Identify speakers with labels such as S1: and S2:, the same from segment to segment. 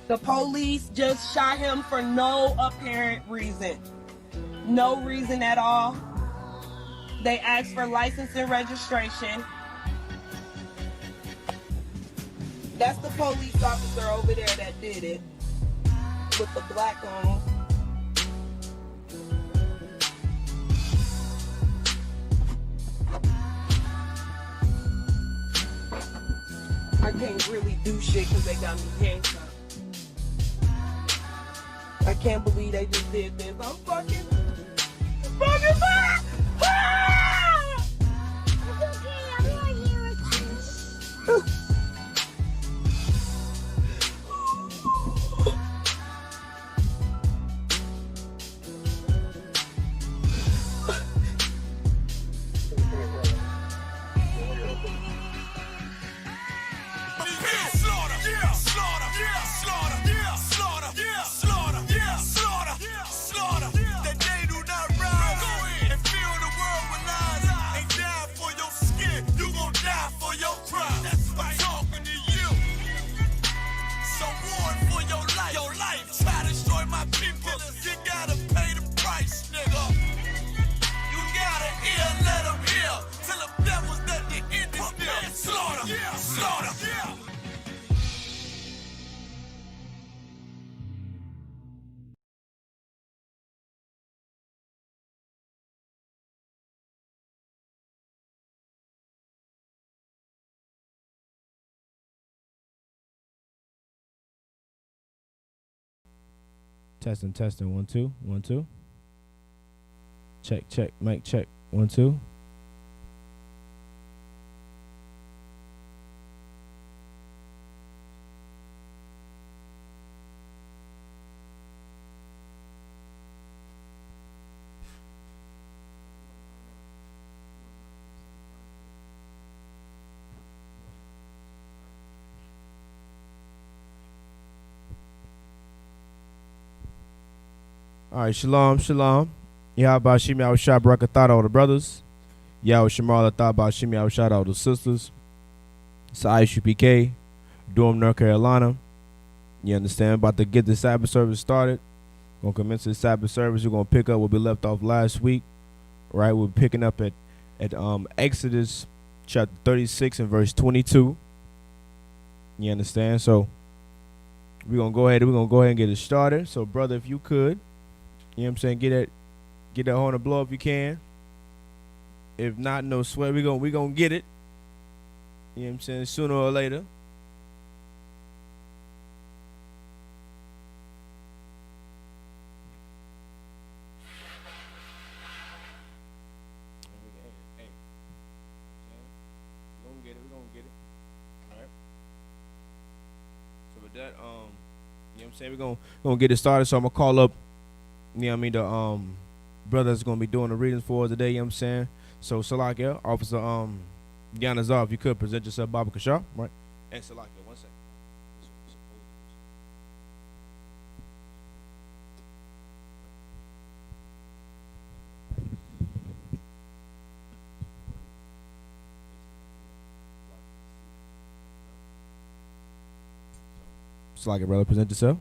S1: The police just shot him for no apparent reason. No reason at all. They asked for license and registration. That's the police officer over there that did it. With the black on. I can't really do shit because they got me handcuffed. I can't believe they just did this. I'm fucking back! Ah!
S2: It's okay, I'm right here with you.
S3: Testing, 1 2 1 2. Check, mic check, 1 2. All right, shalom. Yahba Shimi Awshad Barakatah all the brothers. Yahweh Shemal Athaba Shimi Awshad all the sisters. It's Isupk, Durham, North Carolina. You understand? About to get the Sabbath service started. Gonna commence the Sabbath service. We're gonna pick up what we left off last week. Right? We're picking up at Exodus chapter 36 and verse 22. You understand? So we're gonna go ahead and get it started. So brother, if you could, you know what I'm saying, get that horn to blow if you can. If not, no sweat. We gonna get it. You know what I'm saying, sooner or later. We're gonna get it. All right. So with that, you know what I'm saying, we're gonna get it started. So I'm gonna call up, you know what I mean, the brother that's gonna be doing the readings for us today, you know what I'm saying. So Salakia, Officer Yanazar, if you could present yourself, Baba Kashar, right? And Salakia, 1 second. Salakia, brother, present yourself.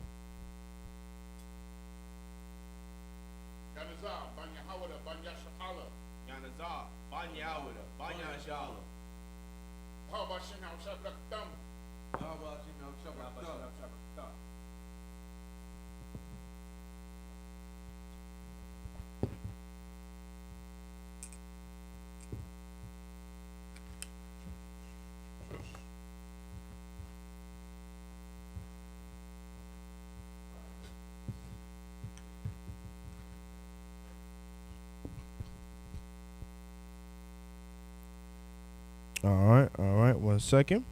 S3: All right, 1 second.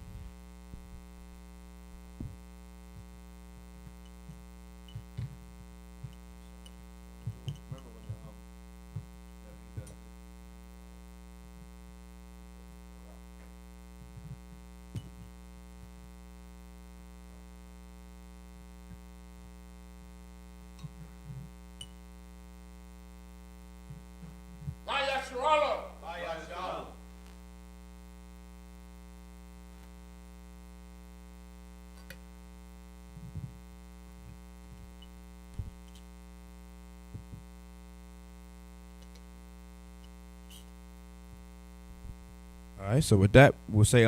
S3: right, so with that, we'll say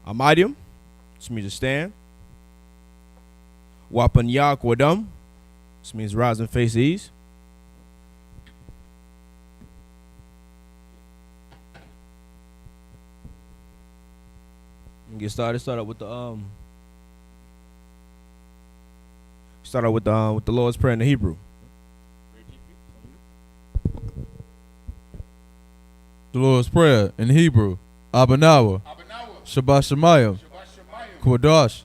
S3: Amadium, which means to stand. Wapanyak Wadum, which means rise and face ease. Get started. Start out with the Lord's Prayer in the Hebrew.
S4: The Lord's Prayer in Hebrew. Abanawa. Shabbat Shemayim. Kodash.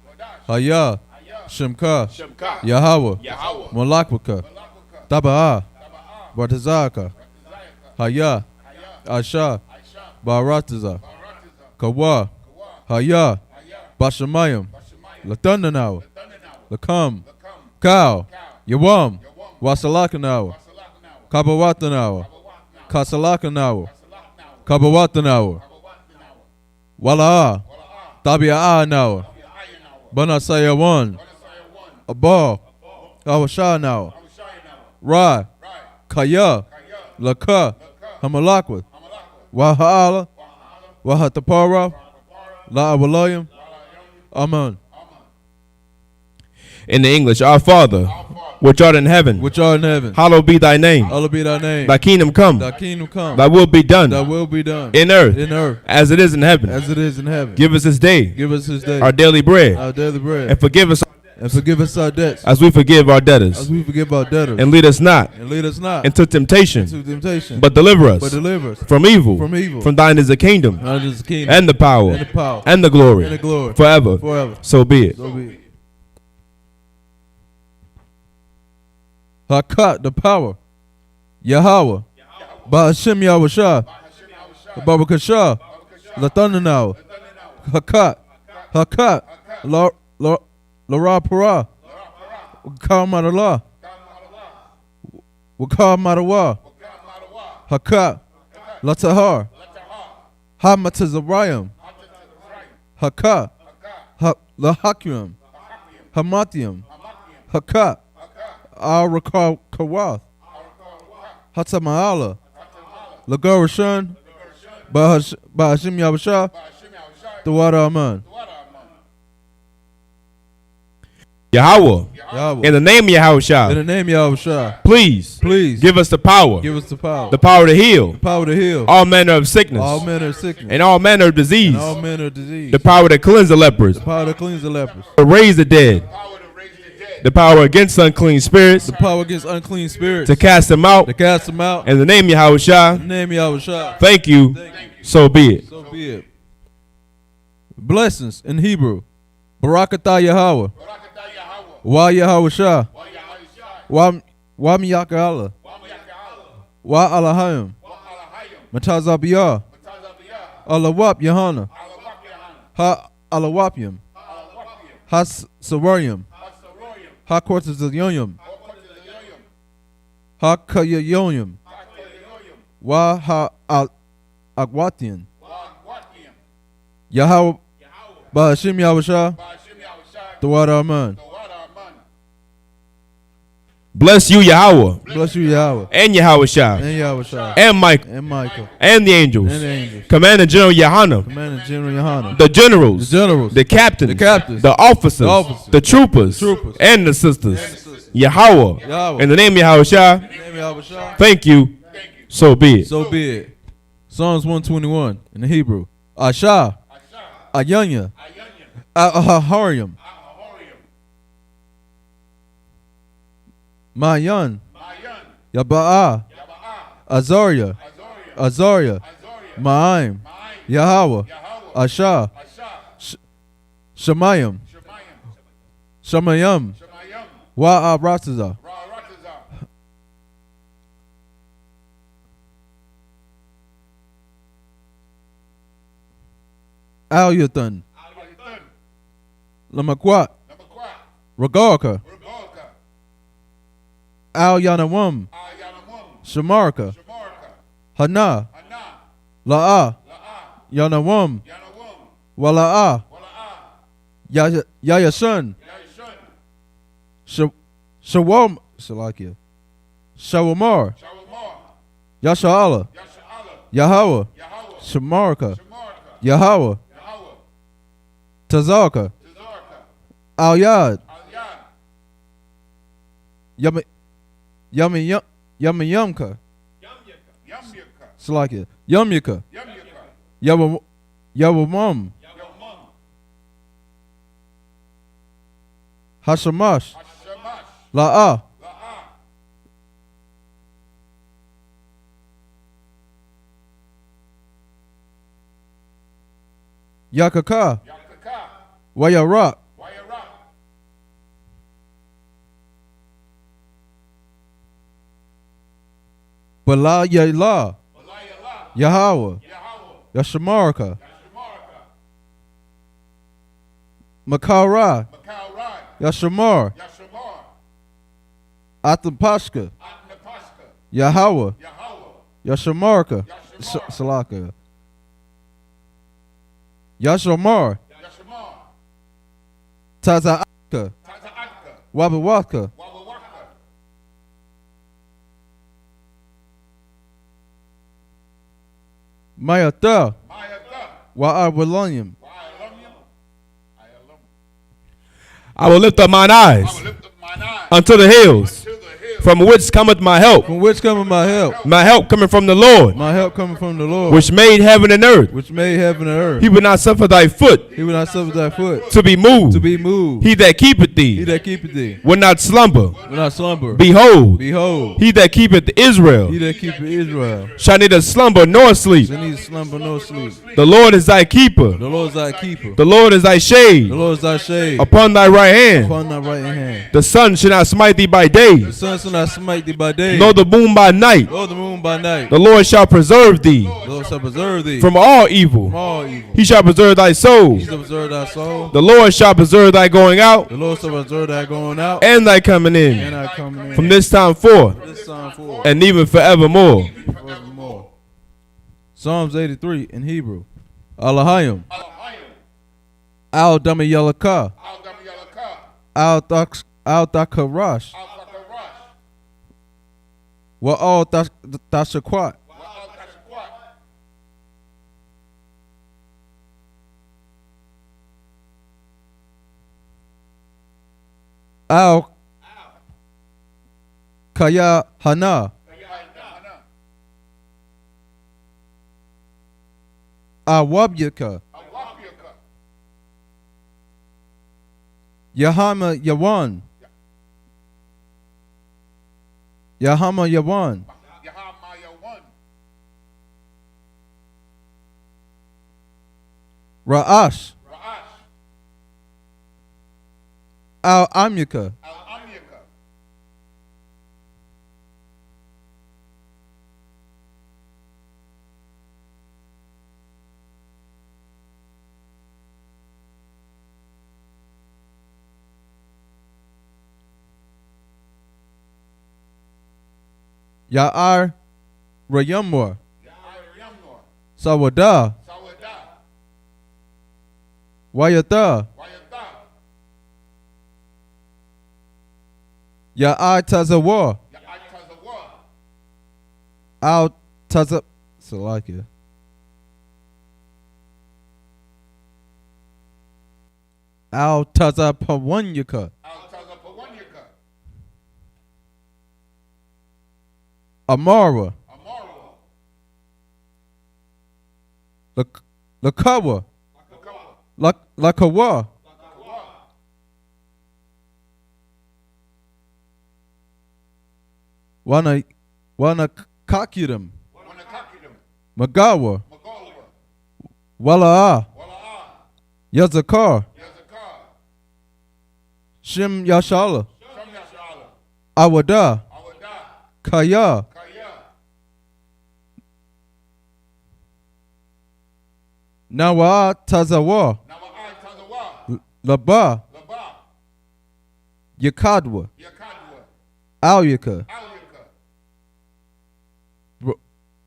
S4: Hayah. Shemka. Yahweh. Malakwaka. Taba'ah. Bartazaka. Hayah. Asha. Barataza. Kawa. Hayah. Bashamayim. Latundanawa. Lakam. Kau. Yawam. Wasalakanawa. Kabawatanawa. Kasalakanawa. Kabawatanawa. Wala'a. Tabia'a nawa. Banasayawan. Abba. Awasha nawa. Ra. Kaya. Laka. Hamalakwat. Waha'ala. Wahatapara. La'awalayim. Amen.
S3: In the English, Our Father, which art in heaven, hallowed be thy name. Thy kingdom come. Thy will be done. In earth. As it is in heaven. Give us this day. Our daily bread. And forgive us
S4: our debts.
S3: as we forgive our debtors. And lead us not into temptation. But deliver us from evil. From thine is the kingdom. And the power. And the glory. Forever. So be it.
S4: Hakat, the power. Yahweh. Ba'ashem Yahweh. Babakashah. Latananaw. Hakat. Lara Para. Wakar Madala. Wakar Madawa. Hakat. Latahar. Hamatazarayim. Hakat. Lahakim. Hamatium. Hakat. Al-Rakar Kawath, Hatama'ala, Lagarashan, Ba'ashim Yabasha, Dawada Aman.
S3: Yahweh. In the name of Yahushua. Please give us the power. The power to heal. All manner of sickness. And all manner of disease. The power to cleanse the lepers. To raise the dead. The power against unclean spirits. To cast them out. In the name of Yahushua. Thank you. So be it.
S4: Blessings in Hebrew. Barakatah Yahweh. Wa Yahushua. Wa Miyaka'ala. Wa Alahayim. Matazabiyah. Alawap Yahana. Ha Alawapyim. Ha Sawarium. Ha Kortazayoyim. Ha Kayayoyim. Wa Ha Agwatian. Yahweh Ba'ashim Yahweh. Dawada Aman.
S3: Bless you, Yahweh. And
S4: Yahushua.
S3: And Michael. And the angels. Commander General Yohanan. The generals. The captains. The officers. The troopers. And the sisters. Yahweh. In the name of Yahushua. Thank you. So be it.
S4: Psalms 121 in the Hebrew. Asha. Ayanya. Aharium. Mayan. Yaba'ah. Azariah. Ma'aim. Yahweh. Asha. Shemayim. Wa'abrataza. Al-Yathan. Lamakwat. Ragarka. Al-Yanawam. Shamarka. Hana. La'a. Yanawam. Wala'a. Yayashan. Shawam. Salakia. Shawamar. Yasha'ala. Yahweh. Shamarka. Yahweh, Tazarka, Al-Yad, Yamka, Salakia, Yamyaka, Yawamam, Hashamash, La'ah, Yakaka, Wayarak, Bala Yala, Yahweh, Yashamarka, Makara, Yashamar, Atapashka, Yahweh, Yashamarka, Salaka, Yashamar, Taza'aka, Wabawaka, Mayata, Wa'awalayim,
S3: I will lift up mine eyes unto the hills, from which cometh my help.
S4: from which cometh my help?
S3: My help coming from the Lord,
S4: My help coming from the Lord,
S3: which made heaven and earth.
S4: which made heaven and earth.
S3: He will not suffer thy foot
S4: He will not suffer thy foot
S3: to be moved.
S4: to be moved.
S3: He that keepeth
S4: He
S3: thee
S4: that keepeth thee
S3: will not slumber.
S4: will not slumber.
S3: Behold,
S4: Behold,
S3: he that keepeth Israel
S4: he that keepeth Israel
S3: shall neither slumber nor sleep.
S4: shall neither slumber nor sleep.
S3: The Lord is thy keeper.
S4: The Lord is thy keeper.
S3: The Lord is thy
S4: The
S3: shade
S4: Lord is thy shade
S3: upon thy right hand.
S4: upon thy right hand.
S3: The sun shall not smite thee by day,
S4: The sun shall not smite thee by day,
S3: nor the moon by night.
S4: nor the moon by night.
S3: The Lord shall preserve thee
S4: The Lord shall preserve thee
S3: from all
S4: from
S3: evil.
S4: all evil.
S3: He shall preserve thy soul.
S4: He shall preserve thy soul.
S3: The Lord shall preserve thy going out
S4: The Lord shall preserve thy going out
S3: and thy coming
S4: and
S3: in
S4: thy coming in.
S3: from this time forth
S4: This time forth
S3: and even forevermore.
S4: forevermore. Psalms 83 in Hebrew. Alahayim. Al Dami Yalaka. Al Dakarash. Wa Al Tashakwat. Al Kaya Hana. Awabyaka. Yahama Yawan. Yahama Yawan. Ra'ash. Al Amyaka. Ya'ar Rayamwa. Sawada. Wayata. Ya'ar Tazawa. Al Taza Salakia. Al Tazapawanyaka. Amara. Lakawa. Lakawa. Wana Kakiram. Magawa. Wala'a. Yazakar. Shim Yashala. Awada. Kaya. Nawa Tazawa. Laba. Yakadwa. Alyaka.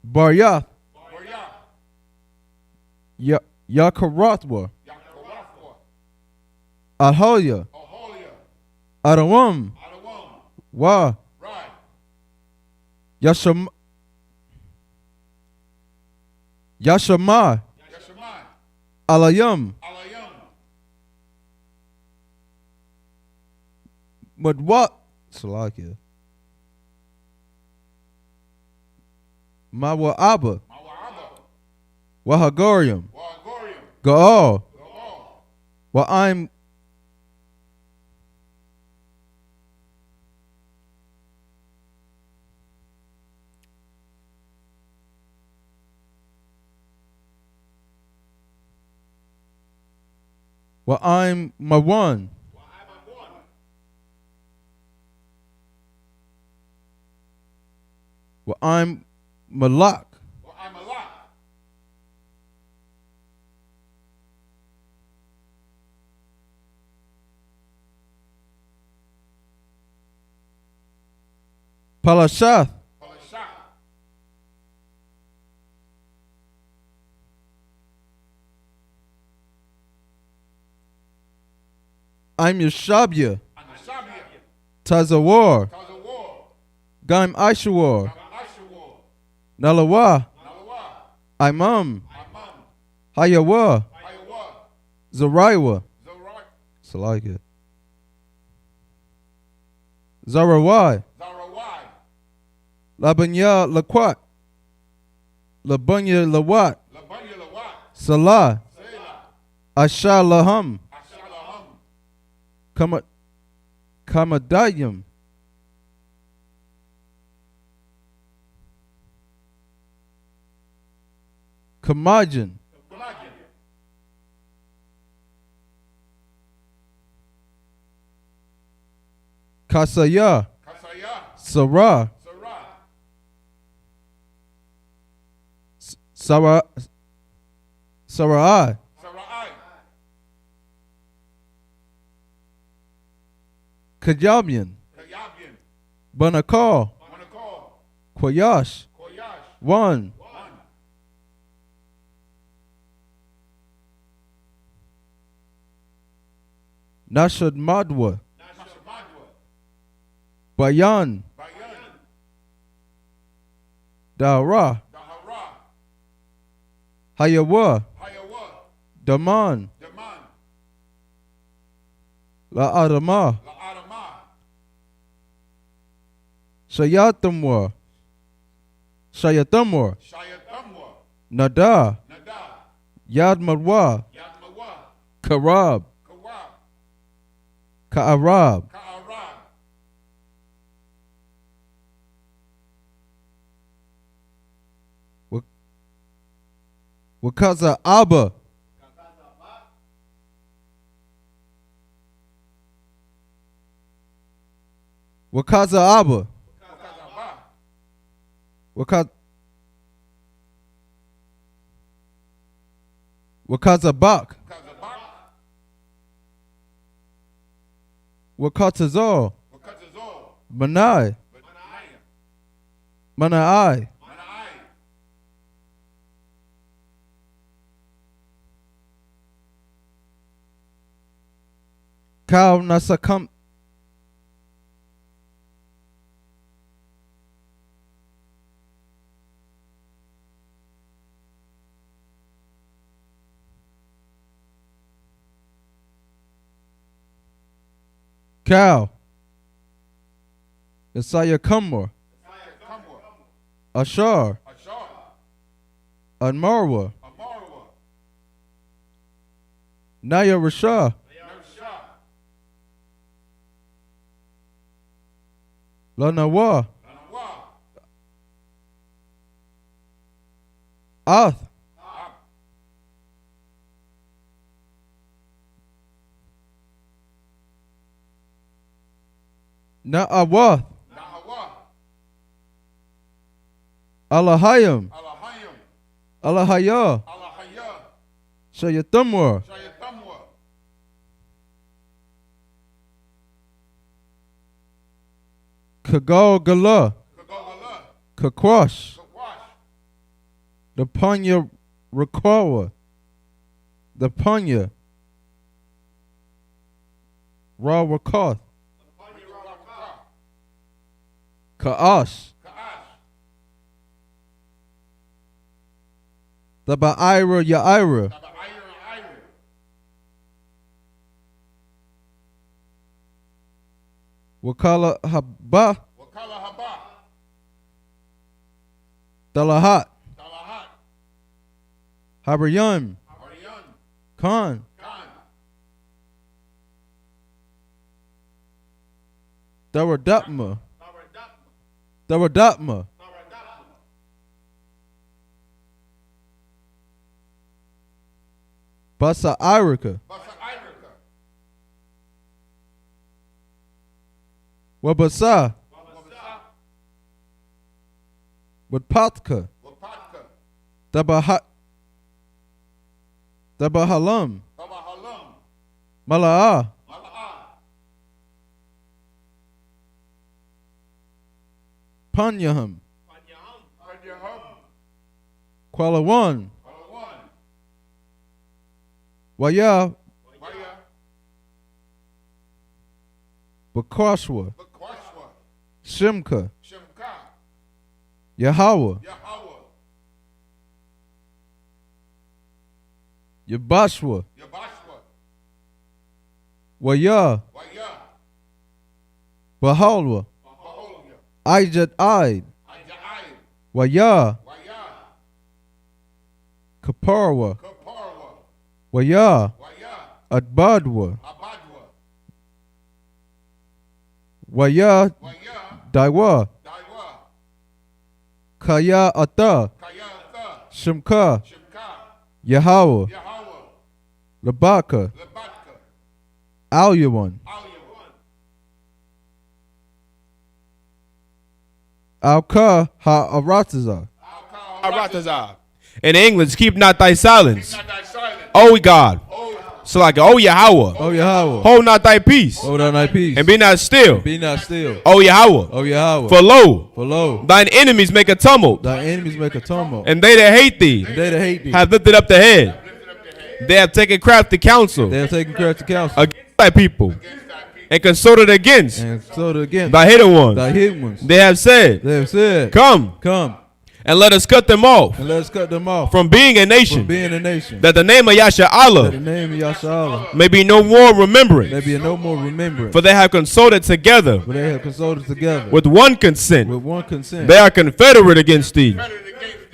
S4: Baryath. Yakaratwa. Alhoya. Arawam. Wa. Yashama. Alayum.
S5: Alayum.
S4: Madwa. Salakia. Mawa Abba.
S5: Mawa'aba.
S4: Wahagorium.
S5: Wa'agorium.
S4: Gaal.
S5: Ga'al.
S4: Wa I'm Mawan. Wa I'm Malak.
S5: Wa'amalak.
S4: Palashath.
S5: Palashah.
S4: I'm Yeshabya.
S5: Anashabia.
S4: Tazawar.
S5: Tazawar.
S4: Gaim Aishawar.
S5: Ashawar.
S4: Nalawa.
S5: Nalawa.
S4: Imam.
S5: Imam.
S4: Hayawa.
S5: Ayawa.
S4: Zariwa.
S5: Zarai.
S4: Salakia. Zarawai.
S5: Zarawai.
S4: Labanya Laquat. Labunya Lawat.
S5: Labanya Lawat.
S4: Salah.
S5: Selah.
S4: Asha Laham.
S5: Ashalaham.
S4: Kamadayim. Kamajan.
S5: Kamajin.
S4: Kasaya.
S5: Kasaya.
S4: Sarah.
S5: Sarah.
S4: Sarai.
S5: Sarai.
S4: Kajabian.
S5: Kayabian.
S4: Banakal.
S5: Manakal.
S4: Kwayash.
S5: Koyash.
S4: One.
S5: One.
S4: Nashad Madwa.
S5: Nashamadwa.
S4: Bayan.
S5: Bayan.
S4: Dara.
S5: Dahara.
S4: Hayawa.
S5: Hayawa.
S4: Daman.
S5: Daman.
S4: La Adama.
S5: La'adama.
S4: Shayatamwa. Shayatamwa.
S5: Shayatamwa.
S4: Nada.
S5: Nada.
S4: Yad Madwa.
S5: Yadmawa.
S4: Karab.
S5: Kawab.
S4: Ka'arab.
S5: Ka'arab.
S4: Wakaza Abba. Wakaza Abba.
S5: Wakazaba.
S4: Wakaz Wakazabak.
S5: Wakazabak.
S4: Wakatazal.
S5: Wakatazol.
S4: Manai.
S5: Manaya.
S4: Manai.
S5: Manai.
S4: Kau Nasakam. Cow. Isaiah Kumar.
S5: Kamwa.
S4: Ashar.
S5: Ashar.
S4: Anmarwa.
S5: Amarwa.
S4: Naya Rasha.
S5: Nersha.
S4: Lanawa.
S5: Lanawa.
S4: Ath. Na'awath.
S5: Nahawa.
S4: Alahayim.
S5: Alahayim.
S4: Alahaya.
S5: Alahaya.
S4: Shayatamwa.
S5: Shayatamwa.
S4: Kagal Gala.
S5: Kagawala.
S4: Kakwash.
S5: Kawash.
S4: The Panya Rakawa. The Panya. Ra Rakath.
S5: Panyaraka.
S4: Ka'ash.
S5: Ka'ash.
S4: The Ba'ira Ya'ira.
S5: Naba Ira.
S4: Wakala Haba.
S5: Wakala Haba.
S4: Dalahat.
S5: Talahat.
S4: Habaryam.
S5: Ariyan.
S4: Khan.
S5: Khan.
S4: Dawadatma.
S5: Taradapma.
S4: Dawadatma.
S5: Taradapma.
S4: Basa Irika.
S5: Basa Irika.
S4: Wabasa.
S5: Wabasa.
S4: Wadpatka.
S5: Wapatka.
S4: Dabahat. Dabahalam.
S5: Tabahalam.
S4: Mala'a.
S5: Mala'a.
S4: Panyaham.
S5: Panyaham. Panyaham.
S4: Kualawan.
S5: Palawan.
S4: Waya.
S5: Waya.
S4: Bakwashwa.
S5: Bakwashwa.
S4: Shimka.
S5: Shemka.
S4: Yahweh.
S5: Yahweh.
S4: Yabashwa.
S5: Yabashwa.
S4: Waya.
S5: Waya.
S4: Bahalwa.
S5: Baholya.
S4: Ijad Id.
S5: Aja'ai.
S4: Waya.
S5: Waya.
S4: Kaparwa.
S5: Kaparwa.
S4: Waya.
S5: Waya.
S4: Adbadwa.
S5: Abadwa.
S4: Waya.
S5: Waya.
S4: Daiwa.
S5: Daiwa.
S4: Kaya Ata.
S5: Kayatha.
S4: Shimka.
S5: Shemka.
S4: Yahweh.
S5: Yahweh.
S4: Labaka.
S5: Lebatka.
S4: Alyawan.
S5: Alyawan.
S4: Alka Ha-Arataza.
S3: Aratazah. In English, keep not thy silence.
S5: Not thy silence.
S3: O God.
S5: Oh,
S3: So like, O Yahweh.
S4: Oh Yahweh.
S3: Hold not thy peace.
S4: Hold on thy peace.
S3: And be not still.
S4: Be not still.
S3: O Yahweh.
S4: Oh Yahweh.
S3: For lo,
S4: For lo,
S3: thine enemies make a tumult.
S4: thy enemies make a tumult.
S3: And they that hate thee
S4: And they that hate thee,
S3: have lifted up the head. They have taken crafty counsel
S4: they have taken correct counsel.
S3: against thy people. And consulted against
S4: And so again,
S3: thy hidden ones.
S4: thy hidden ones.
S3: They have said,
S4: They have said,
S3: come
S4: come
S3: and let us cut them off
S4: and let us cut them off
S3: from being a
S4: from
S3: nation,
S4: being a nation.
S3: that the name of Yasha
S4: That the
S3: Allah
S4: name of Yashala
S3: may be no more remembered.
S4: there be no more remembrance.
S3: For they have consulted together
S4: For they have consulted together
S3: with one consent.
S4: with one consent.
S3: They are confederate against thee.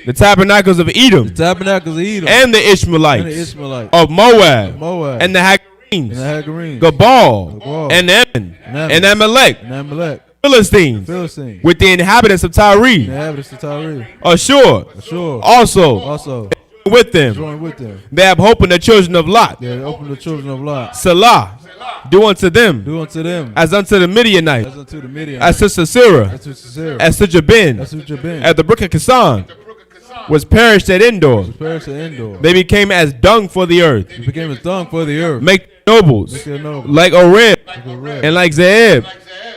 S3: The tabernacles of Edom
S4: Tabernacles of Edom
S3: and the
S4: and the
S3: Ishmaelites
S4: Ishmaelites,
S3: of Moab
S4: Moab,
S3: and the
S4: and
S3: Hagarenes,
S4: the Hagarenes,
S3: Gabal
S4: Gabal,
S3: and Ammon
S4: Ammon,
S3: and Amalek,
S4: and Amalek,
S3: Philistines,
S4: Philistines,
S3: with the inhabitants of
S4: the
S3: Tyre,
S4: inhabitants of Tyre,
S3: Ashur,
S4: Ashur,
S3: also with them.
S4: join with them.
S3: They have hope in the children of Lot.
S4: They opened the children of Lot.
S3: Salah, do unto them
S4: Do unto them
S3: as unto the Midianites,
S4: as unto the Midian,
S3: as to Sisera,
S4: as to Sisera,
S3: as to Jabin,
S4: as to Jabin,
S3: as the brook of Kisan was perished at Endor.
S4: Paris and Endor.
S3: They became as dung for the earth.
S4: It became as dung for the earth.
S3: Make nobles
S4: Make their noble.
S3: like Oreb
S4: Like a red.
S3: and like Zeeb.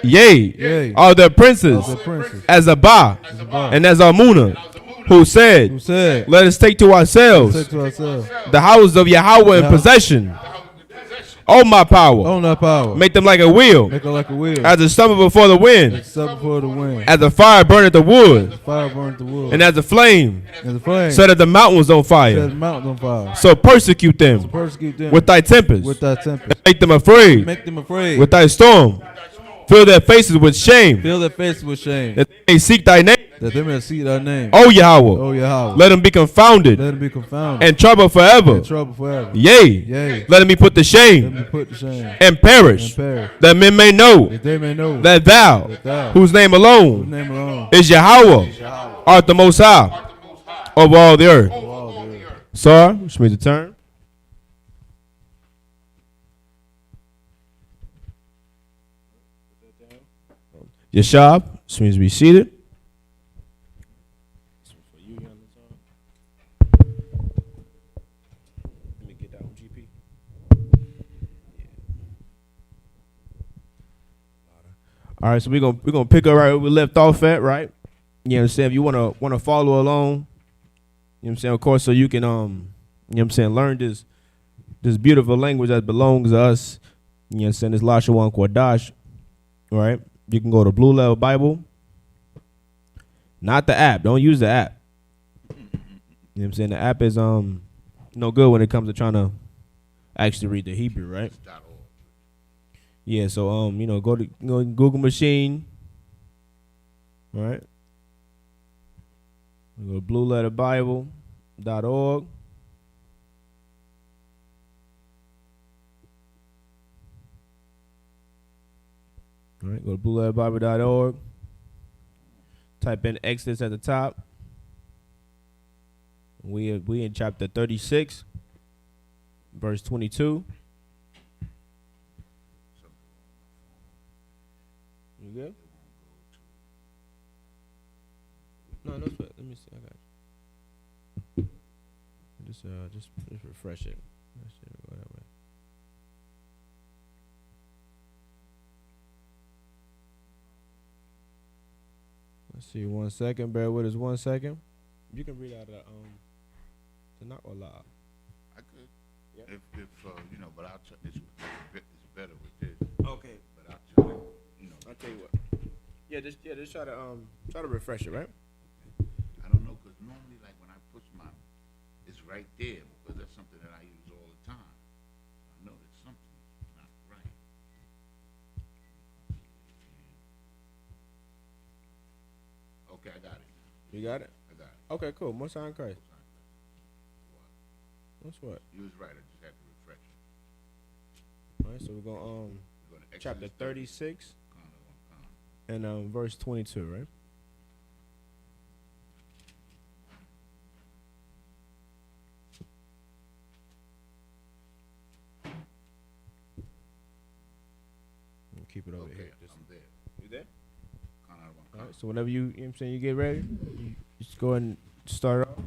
S3: Yea,
S4: Yea.
S3: are the princes
S4: The princes.
S3: as Abba
S4: Abba.
S3: and as Almuna, who
S4: Who
S3: said,
S4: said,
S3: let us take to ourselves
S4: take to ourselves
S3: the houses of Yahweh in
S4: Yeah.
S3: possession. Oh, my power.
S4: own our power.
S3: Make them like a wheel,
S4: Make it like a wheel.
S3: as a stumble before the wind,
S4: It's up before the wind.
S3: as a fire burneth the wood,
S4: Fire burns the wood.
S3: and as a flame
S4: And the flame
S3: set the mountains on
S4: set the
S3: fire.
S4: mountain on fire.
S3: So persecute them
S4: Persecute them
S3: with thy tempest,
S4: with thy tempest.
S3: make them afraid
S4: Make them afraid.
S3: with thy storm. Fill their faces with shame,
S4: Fill their faces with shame.
S3: that they may seek thy name.
S4: That they may see thy name.
S3: O Yahweh,
S4: Oh Yahweh.
S3: let them be confounded
S4: Let them be confounded.
S3: and troubled forever.
S4: In trouble forever.
S3: Yea,
S4: Yea.
S3: let them be put to
S4: Let
S3: shame
S4: them be put to shame.
S3: and perish,
S4: And perish.
S3: that men may know
S4: That they may know
S3: that thou,
S4: that thou,
S3: whose name
S4: whose
S3: alone
S4: name alone,
S3: is Yahweh, art the most high of all the earth.
S4: of all the earth.
S3: Sir, which means the turn. Yashab, which means be seated. All right, so we're gonna pick up right where we left off at, right? You know what I'm saying? If you wanna follow along, you know what I'm saying, of course, so you can you know what I'm saying, learn this beautiful language that belongs to us. You know what I'm saying, this Lashawan Kwadash, right? You can go to Blue Level Bible. Not the app. Don't use the app. You know what I'm saying? The app is no good when it comes to trying to actually read the Hebrew, right? Yeah, so go to Google machine. All right. Go to blueletterbible.org. All right, go to blueletterbible.org. Type in Exodus at the top. We in chapter 36, verse 22. You good? No, no sweat. Let me see. I got you. Just refresh it. Whatever. Let's see. 1 second. Bear with us 1 second. You can read out the Tanakh or La.
S5: I could. Yeah. If but I'll tell it's better with this.
S3: Okay.
S5: But I'll tell
S3: I'll tell you what. Yeah, just try to refresh it, right?
S5: I don't know, because normally, like, when I push it's right there, because that's something that I use all the time. I know that something's not right. Okay, I got it.
S3: You got it?
S5: I got it.
S3: Okay, cool. Most high in Christ. That's what.
S5: You was right. I just had to refresh it.
S3: All right, so we're going
S5: to
S3: chapter 36
S5: Con.
S3: and verse 22, right? Keep it over
S5: Okay,
S3: here.
S5: I'm there.
S3: You there?
S5: Con.
S3: All right, so whenever you know what I'm saying, you get ready, you just go ahead and start off.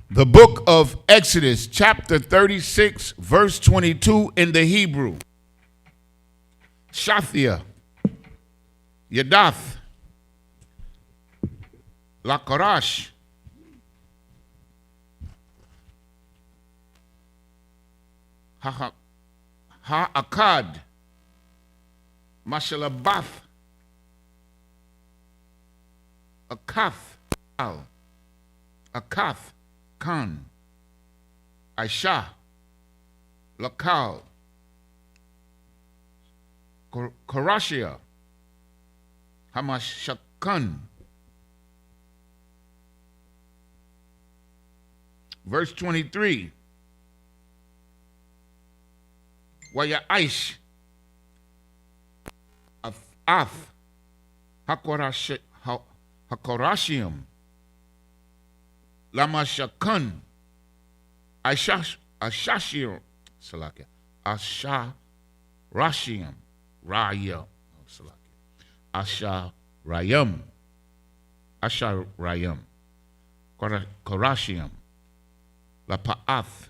S5: The book of Exodus, chapter 36, verse 22 in the Hebrew. Shathia, Yadath, Lakarash, Ha'akad, Mashalabath, Akath, Akath, Khan, Aisha, Lakal, Karashia, Hamashakan. Verse 23. Waya Aish, Af, Hakorashium, Lamashakan, Ashashir, Salakia, Asharashium, Raya, Salakia, Asharayam, Korashium, Lapa'ath,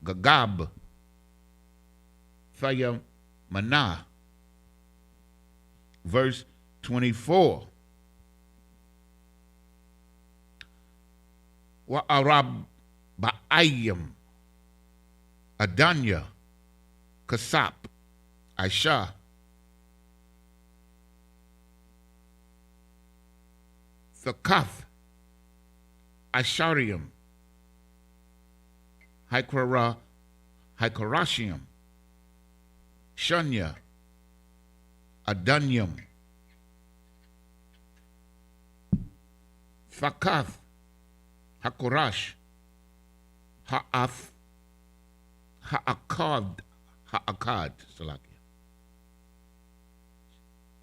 S5: Gagab, Thayam, Manah. Verse 24. Wa Arab Ba'ayim, Adanya, Kasap, Aisha, Thakath, Asharium, Haikarashium, Shunya, Adanyum, Thakath, Hakorash, Ha'akad, Salakia,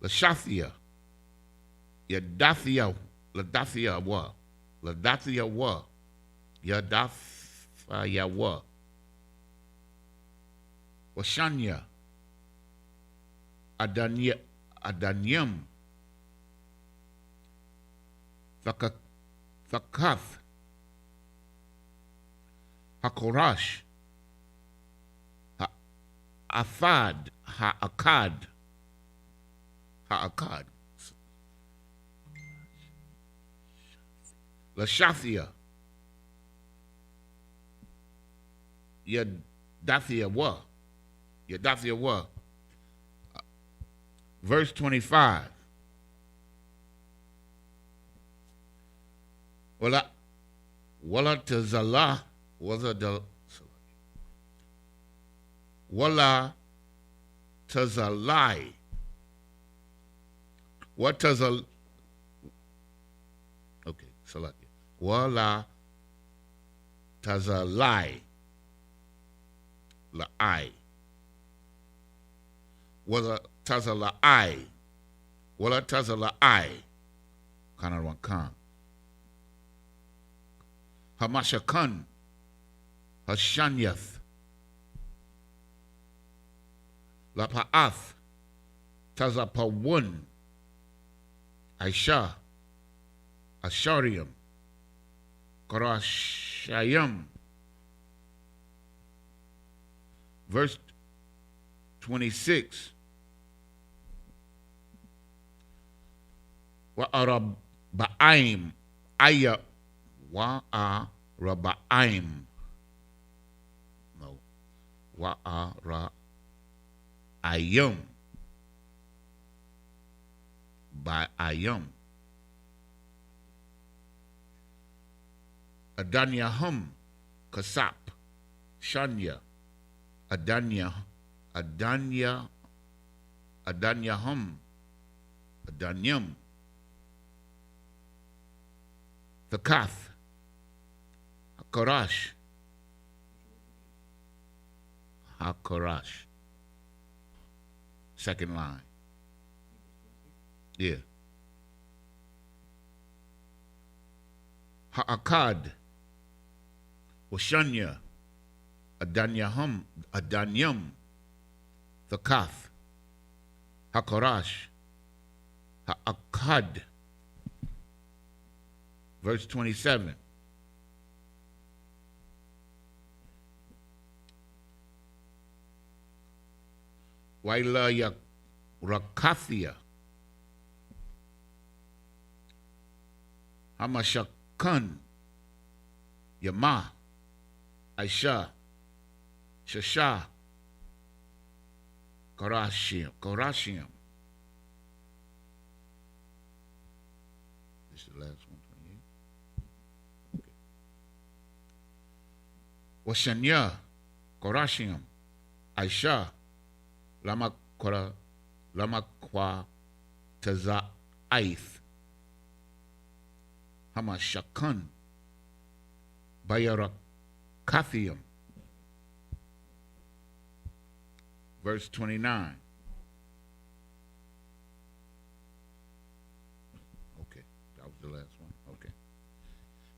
S5: Lashathia, Ladathia wa, Yadathia wa, Washanya, Adanyam, Thakath, Hakorash, Ha'afad, Ha'akad, Ha'akad. Lashathia. Yadathia wa. Yadathia wa. Verse 25. Wala tazala was a wala tazalai. What tazal? Okay, Salakia. Wala tazalai. La'ai. Wala tazalai. Wala tazalai. Kana one kan. Hamashakan, Hashanyath, Lapa'ath, Tazapawun, Aisha, Ashariam, Karashayam. Verse 26. Wa'araba'aim, Aya. Wa'araba'aim. No. Wa'ara'ayam. Ba'ayam. Adanyahum. Kasap. Shanya. Adanyahum. Adanyam. Thakath. Hakorash. Hakorash. Second line. Yeah. Ha'akad. Washanya. Adanyam. Thakath. Hakorash. Ha'akad. Verse 27. Waila Rakathia. Hamashakan. Yama. Aisha. Shasha. Karashim. This is the last one, 28. Okay. Washanya. Karashim. Aisha. Lama kwa taza'aith. Hamashakan. Bayarakathium. Verse 29. Okay, that was the last one. Okay.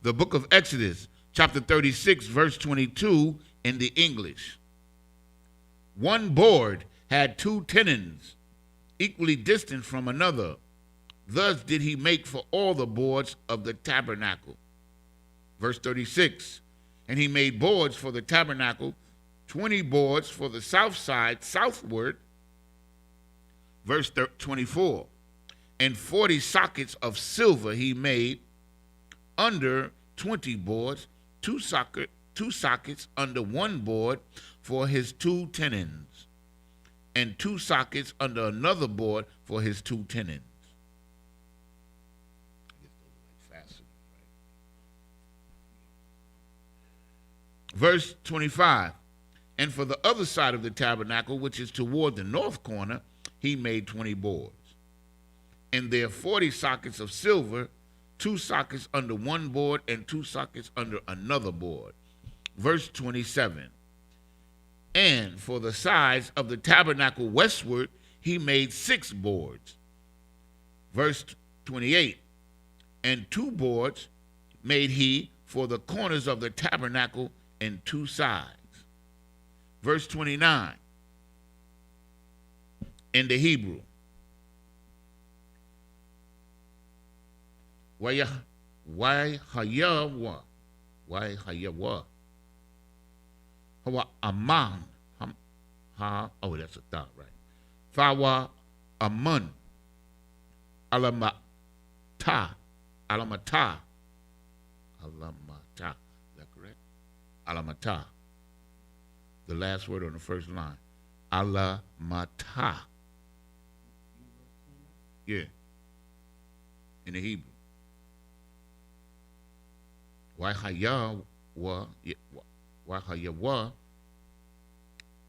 S5: The book of Exodus, chapter 36, verse 22 in the English. One board had two tenons, equally distant from another. Thus did he make for all the boards of the tabernacle. Verse 36, and he made boards for the tabernacle, 20 boards for the south side southward. Verse 24, and 40 sockets of silver he made under 20 boards, two sockets under one board for his two tenons, and 2 sockets under another board for his 2 tenons. I guess those are like fasteners, right? Verse 25, and for the other side of the tabernacle, which is toward the north corner, he made 20 boards. And there are 40 sockets of silver, 2 sockets under one board and 2 sockets under another board. Verse 27, and for the sides of the tabernacle westward, he made 6 boards. Verse 28, and 2 boards made he for the corners of the tabernacle and 2 sides. Verse 29, in the Hebrew, why hayawa, Hawa aman, oh, that's a thought, right? Fawa amun, Alamata. Alamata. Alamata. Is that correct? Alamata. The last word on the first line. Alamata. Yeah. In the Hebrew. Wahayawa.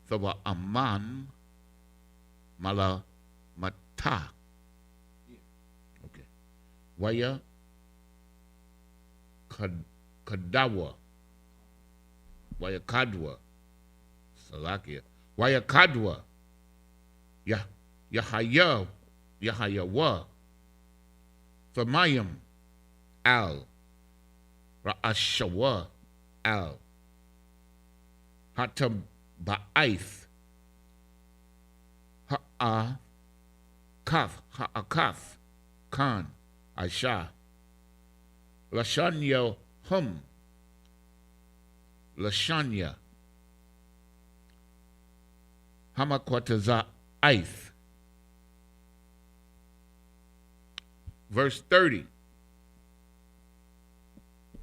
S5: Thaba aman. Malamata. Okay. Waya Kadawa. Waya Kadwa. Salakia. Waya Kadwa. Yahayawa. Thamayim. Al. Ra'ashawa. Al. Hatam Ba'aith. Ha'akaf. Khan. Aisha. Lashanya hum. Lashanya. Hamakwataza Aith. Verse 30.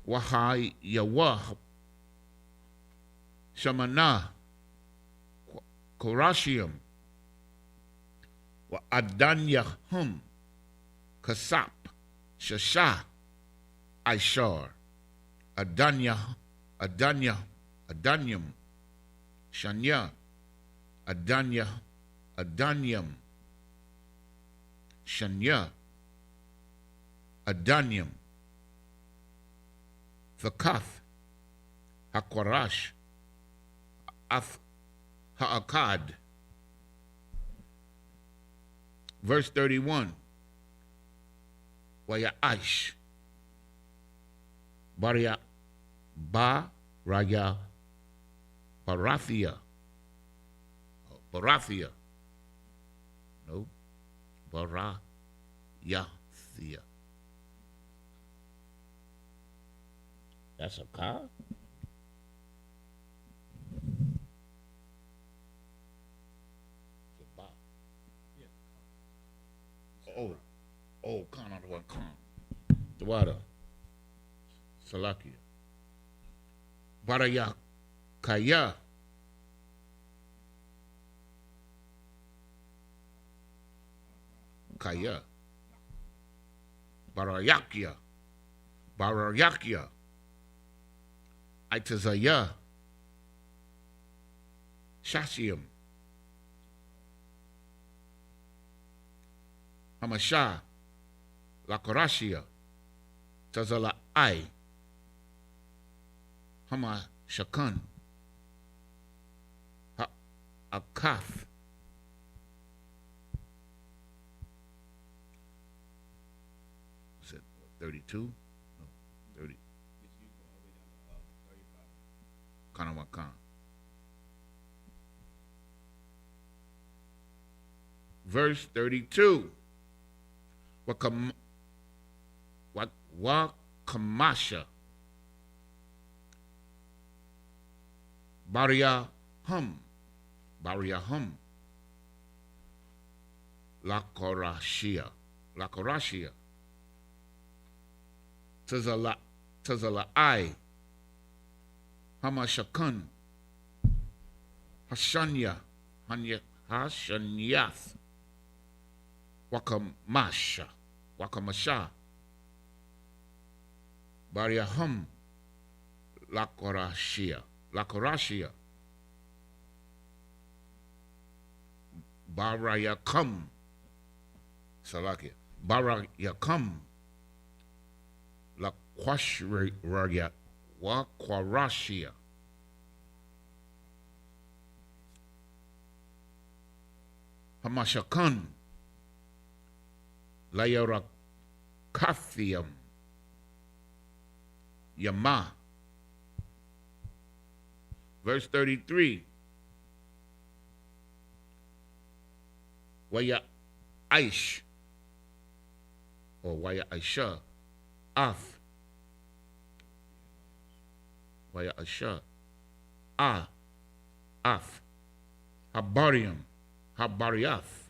S5: Wahai Yawah. Shamana. Korashium. Wa Adanyahum. Kasap. Shasha. Aishar. Adanyam. Shanya. Adanyam. Shanya. Adanyam. Thakath. Hakwarash. Ha'akad. Verse 31. Wayaish. Baraya. Barathia. Barathia. No. Barathia. That's a car? Oh, Khan on the one Khan. The water. Salakia. Baraya Kaya. Kaya. Barayakia. Itazaya. Shashium. Hamasha. Lakorashia. Tazala Ai. Hama Shakan. Akaf. Is it 32? No, 30. Kanamakan. Verse 32. Wakamasha. Bariyahum. Lakorashia. Tazala I. Hamashakan. Hashanyath. Wakamasha. Bariyahum. Lakorashia. Barayakam. Salakia. Barayakam. Lakwashraya. Wakwarashia. Hamashakan. Layarakathium. Yama. Verse 33. Waya Aish. Or Waya Aisha. Af. Waya Aisha. Af. Habarium. Habariath.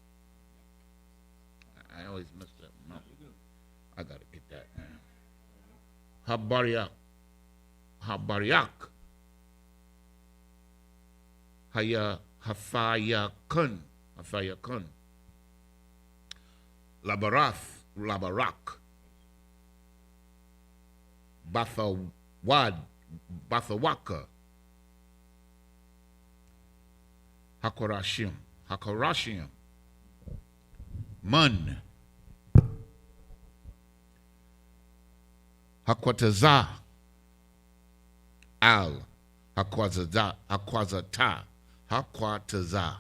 S5: I always mess that up. Habariak. Hafayakun. Labarak. Bathawaka. Hakarashim. Mun. Hakwataza. Al. Hakwazata. Hakwataza.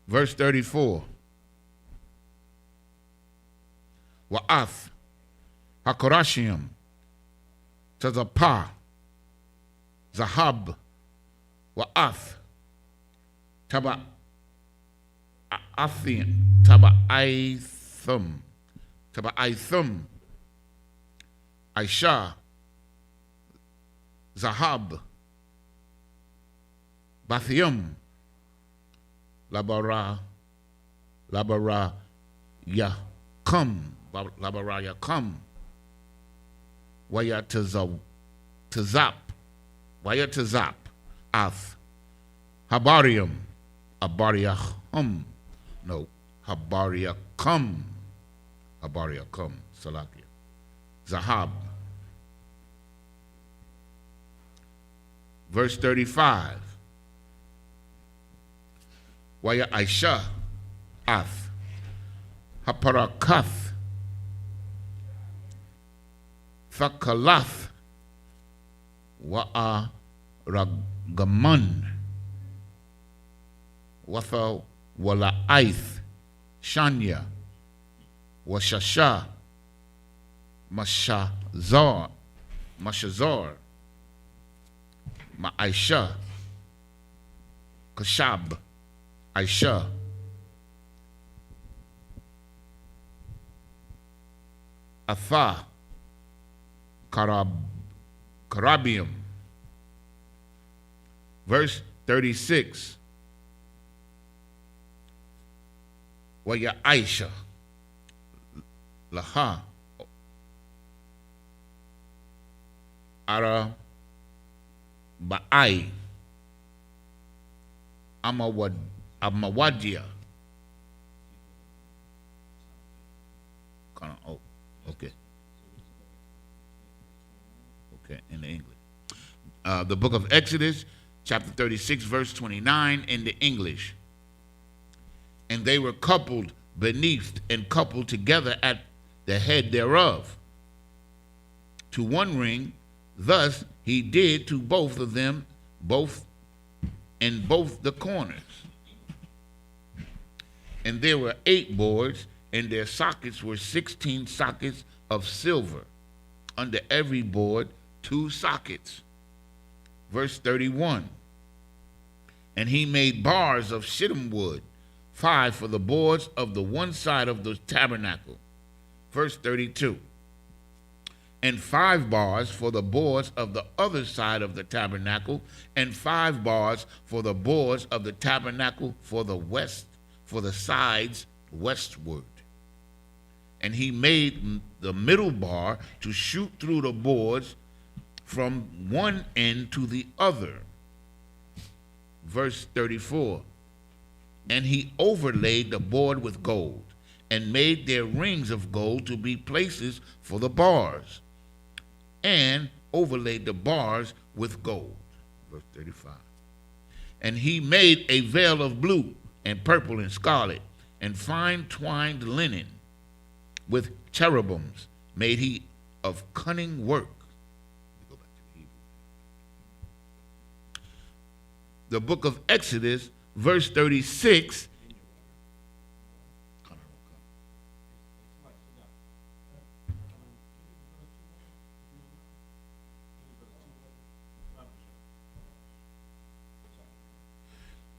S5: Verse 34. Wa'ath. Hakarashim. Tazapah. Zahab. Wa'ath. Taba'aithum. Aisha. Zahab. Bathium. Labara Yakum. Wayatazap. Ath. Habarium. Habariakum. Salakia. Zahab. Verse 35. Waya Aisha. Ath. Haparakath. Thakalath. Wa'a Ragaman. Watha Wala'aith. Shanya. Washasha. Mashazar. Ma'aisha. Kashab. Aisha. Atha. Karabium. Verse 36. Waya Aisha. Laha. Ara. Ba'ai. Amawadia. Oh, okay. Okay, in the English. The book of Exodus, chapter 36, verse 29, in the English. And they were coupled beneath and coupled together at the head thereof, to one ring. Thus he did to both of them, both in both the corners. And there were 8 boards, and their sockets were 16 sockets of silver, under every board 2 sockets. Verse 31. And he made bars of shittim wood, 5 for the boards of the one side of the tabernacle. Verse 32. And 5 bars for the boards of the other side of the tabernacle, and 5 bars for the boards of the tabernacle for the west, for the sides westward. And he made the middle bar to shoot through the boards from one end to the other. Verse 34. And he overlaid the board with gold, and made their rings of gold to be places for the bars, and overlaid the bars with gold. Verse 35. And he made a veil of blue and purple and scarlet, and fine twined linen, with cherubims made he of cunning work. Go back to the Hebrew. The book of Exodus, verse 36.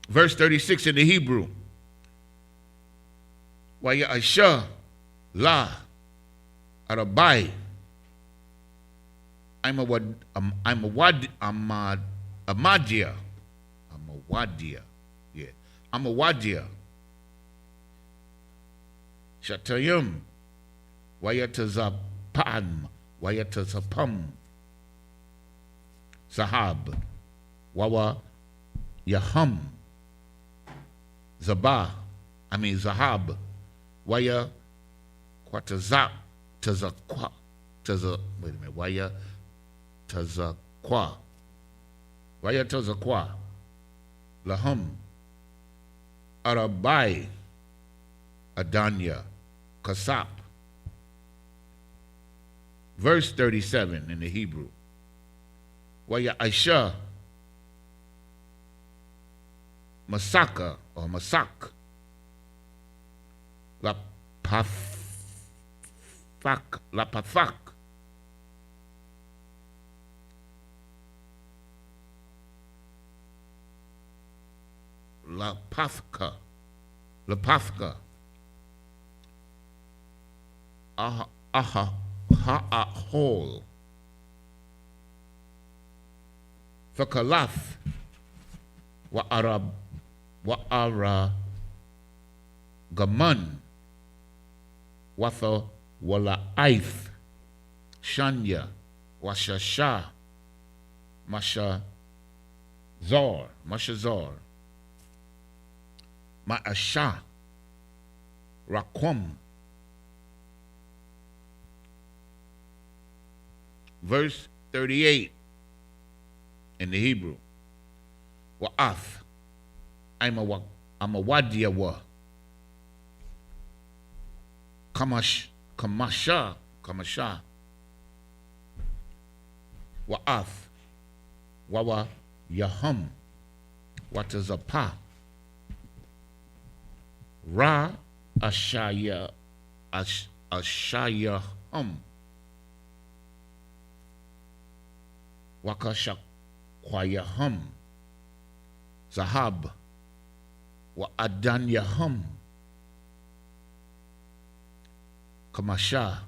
S5: Verse 36 in the Hebrew. Waya Aisha La Arabai. Amawadia. Yeah. Amawadia. Shatayim. Wayatazapam, Wayatazapam, Zahab, Wawa Yaham, Zahab, Waya Quatazak, Tazaqua, wait a minute, Waya Tazaqua, Lahum, Arabai, Adanya, Kasap. Verse 37 in the Hebrew. Waya Aisha, Masaka or Masak, Lapafak, Lapafka, Ha'ahol, Fakalath, Wa'ara Gaman, Watha Wala'aith, Shanya, Washasha, Mashazar, Ma'asha, Raquam. Verse 38 in the Hebrew. Wa'ath, I'm a wadiyawa. Kamasha. Wa'ath, Wawa Yahum, Watazapa. Ra Ashaya Ashayahum, Wakashakwayahum, Zahab, Wa Adanyahum, Kamasha,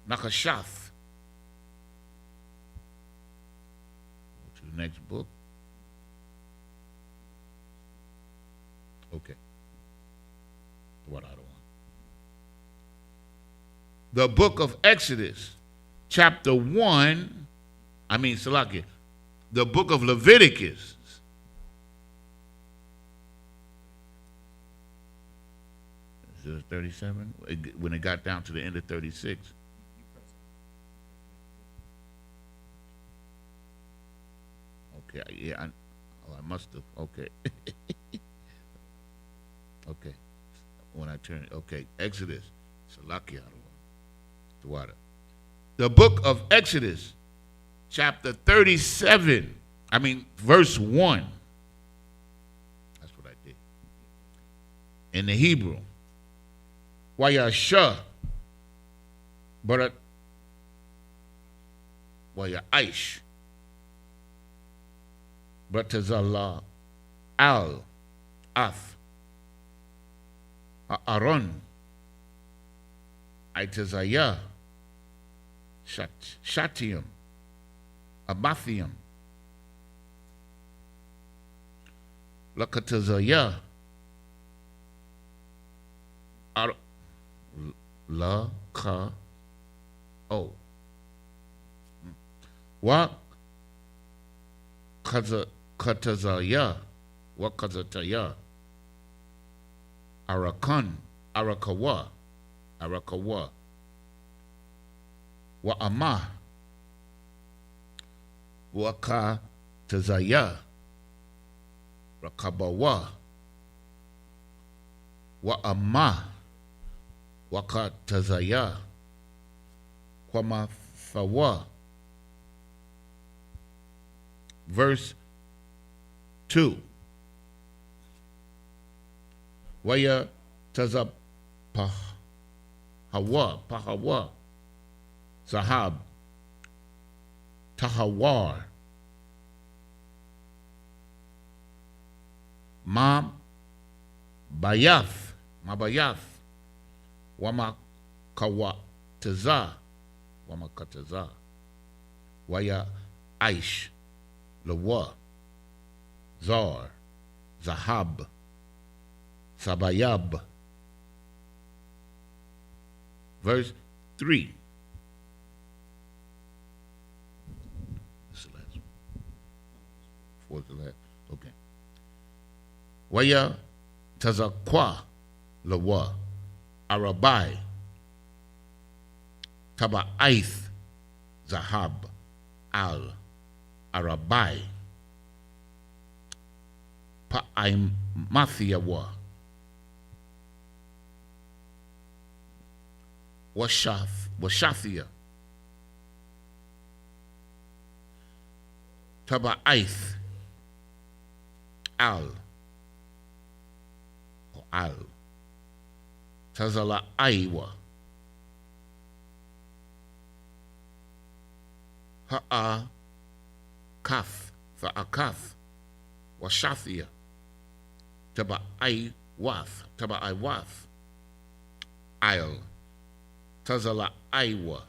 S5: Nakashath. Go to the next book. Okay. What I don't want. The book of Exodus, chapter 1, Salakia, the book of Leviticus. Is it 37? When it got down to the end of 36. Okay, yeah, I must have. Okay. Okay. When I turn, okay, Exodus. Salakia. The book of Exodus, chapter 37, verse 1. That's what I did. In the Hebrew. Wayasha, Barat, Waya Aish, Batazallah, Al, Ath, Aaron, Itazayah, Shatium, Abathium, Lakatazayah, La Ka O. Wa Katazaya, Wa Kazataya, Arakan, Arakawa, Wa Amah, Wa Katazaya, Rakabawa, Wa Amah, Wakatazaya, Kwamathawa. Verse 2. Waya Tazap Pahawa, Zahab, Tahawar, Mabayath, Wamakataza, Waya Aish, Lawa, Zar, Zahab, Sabayab. Verse 3. This is the last one. Fourth to last. Okay. Waya tazakwa lawa arabai taba'aith zahab al arabai pa'aimathiyawa washathia taba'aith al tazala aiwa ha'a kath fa'akath washathia taba'aiwath il tazala aiwa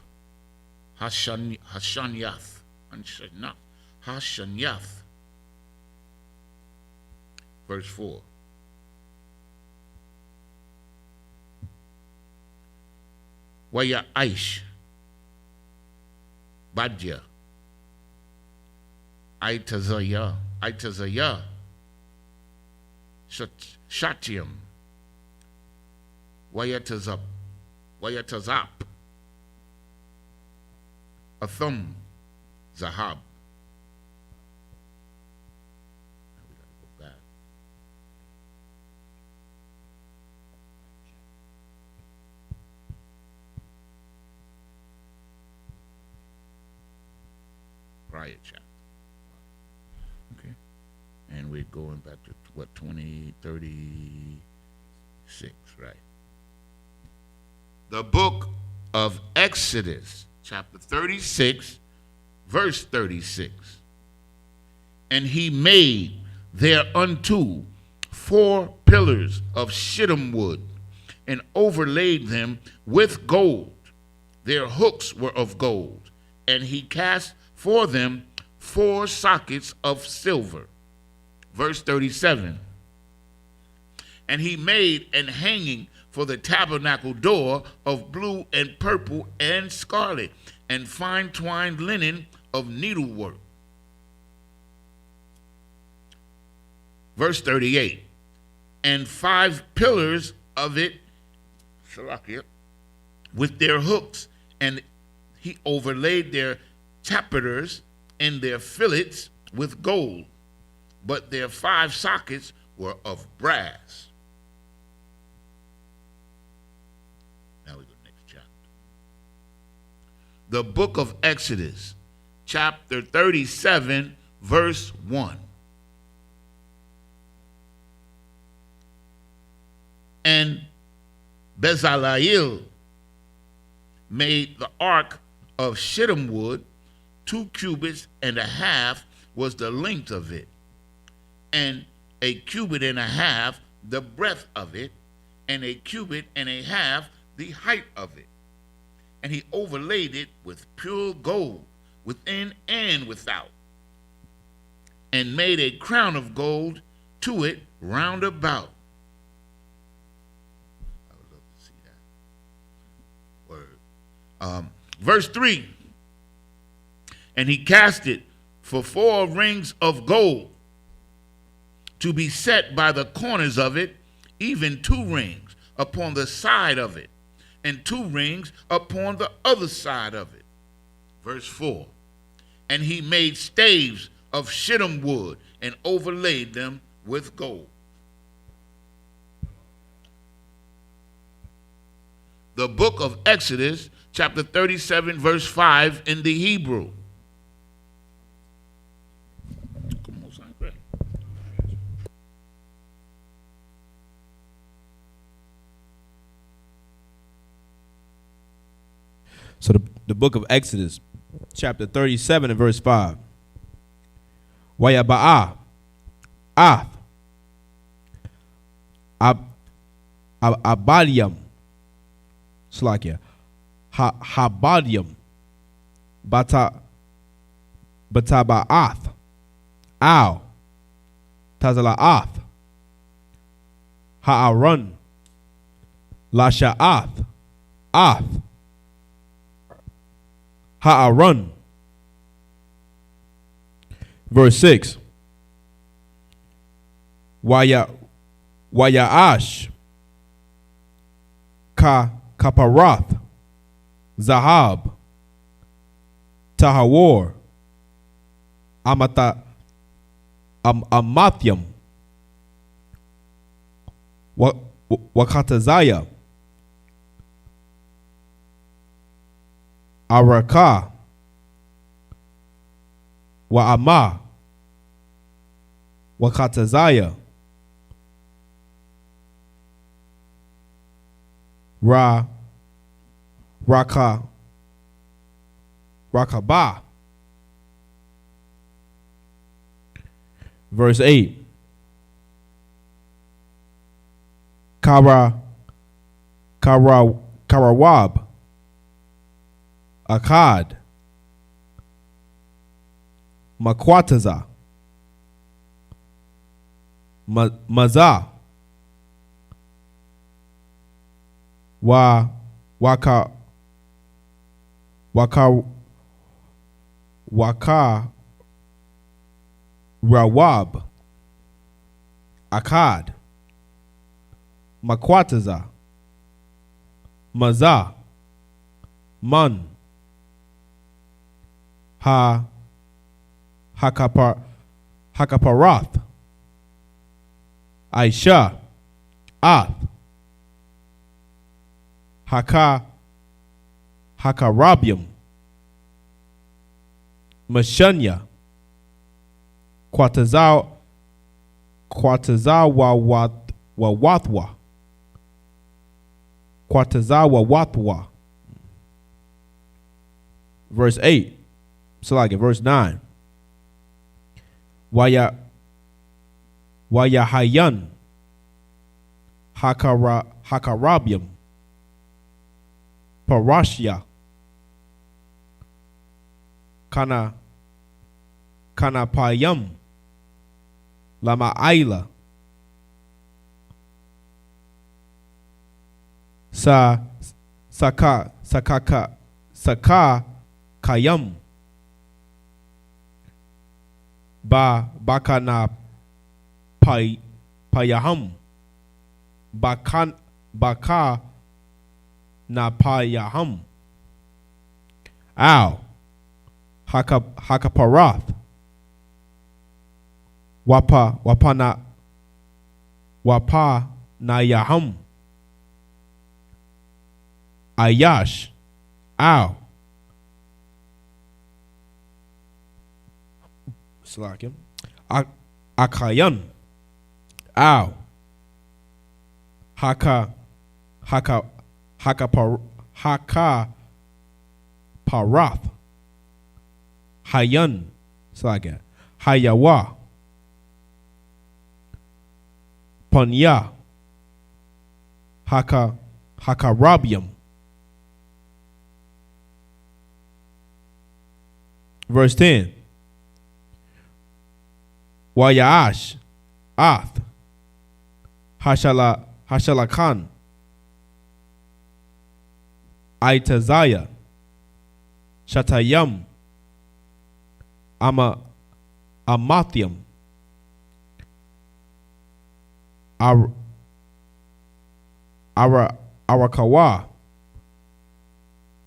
S5: hashanyath verse 4. Waya Aish Badya Aitazaya Shatium Wayatazap Athum Zahab. Now we gotta go back. Prior chapter. Okay. And we're going back to what, 36, right? The book of Exodus, chapter 36, verse 36. And he made thereunto 4 pillars of shittim wood, and overlaid them with gold. Their hooks were of gold, and he cast for them 4 sockets of silver. Verse 37. And he made an hanging for the tabernacle door of blue and purple and scarlet, and fine twined linen of needlework. Verse 38. And 5 pillars of it, with their hooks, and he overlaid their chapiters and their fillets with gold, but their 5 sockets were of brass. Now we go to the next chapter. The book of Exodus, chapter 37, verse 1. And Bezaleel made the ark of shittim wood, 2 cubits and a half was the length of it, and a cubit and a half the breadth of it, and a cubit and a half the height of it. And he overlaid it with pure gold within and without, and made a crown of gold to it round about. I would love to see that word. Verse 3. And he cast it for 4 rings of gold, to be set by the corners of it, even 2 rings upon the side of it, and 2 rings upon the other side of it. Verse 4. And he made staves of shittim wood, and overlaid them with gold. The book of Exodus, chapter 37, verse 5 in the Hebrew.
S3: So the book of Exodus, chapter 37 and verse 5. Wayaba'a, Abadium, Slakia, Habadium, Bataba'ath, Al, Tazala'ath, Ha'aron, Lasha'ath, Ath, Ha'aron. Verse 6. Waya'ash, Kaparath, Zahab, Tahawor, Amathyam, Wakatazaya, Araka, Wa'ama, Wakatazaya, Rakaba. Verse 8. Karawab, Akkad, Makwataza, Mazah, Waka Rawab, Akkad, Makwataza, Mazah, Man, Hakaparath, Aisha, Ath, Hakarabium, Mashanya, Wathwa, Wathwa. Verse 8. So like it, verse 9. Wayahayan, Hakarabium, Parashya, Kanapayam, Lama Aila, Saka Kayam, Bakana Payaham, Baka na Payaham, Al, Hakaparath, Wapa na Yaham, Ayash, Al, Slakim, Akayan, Al, Parath, Hayan, Slaga, Hayawa, Panya, Hakarabium. Verse 10. Wayaash, Ath, Hashalakan, Aitazaya, Shatayam, Amathyam, Arakawa,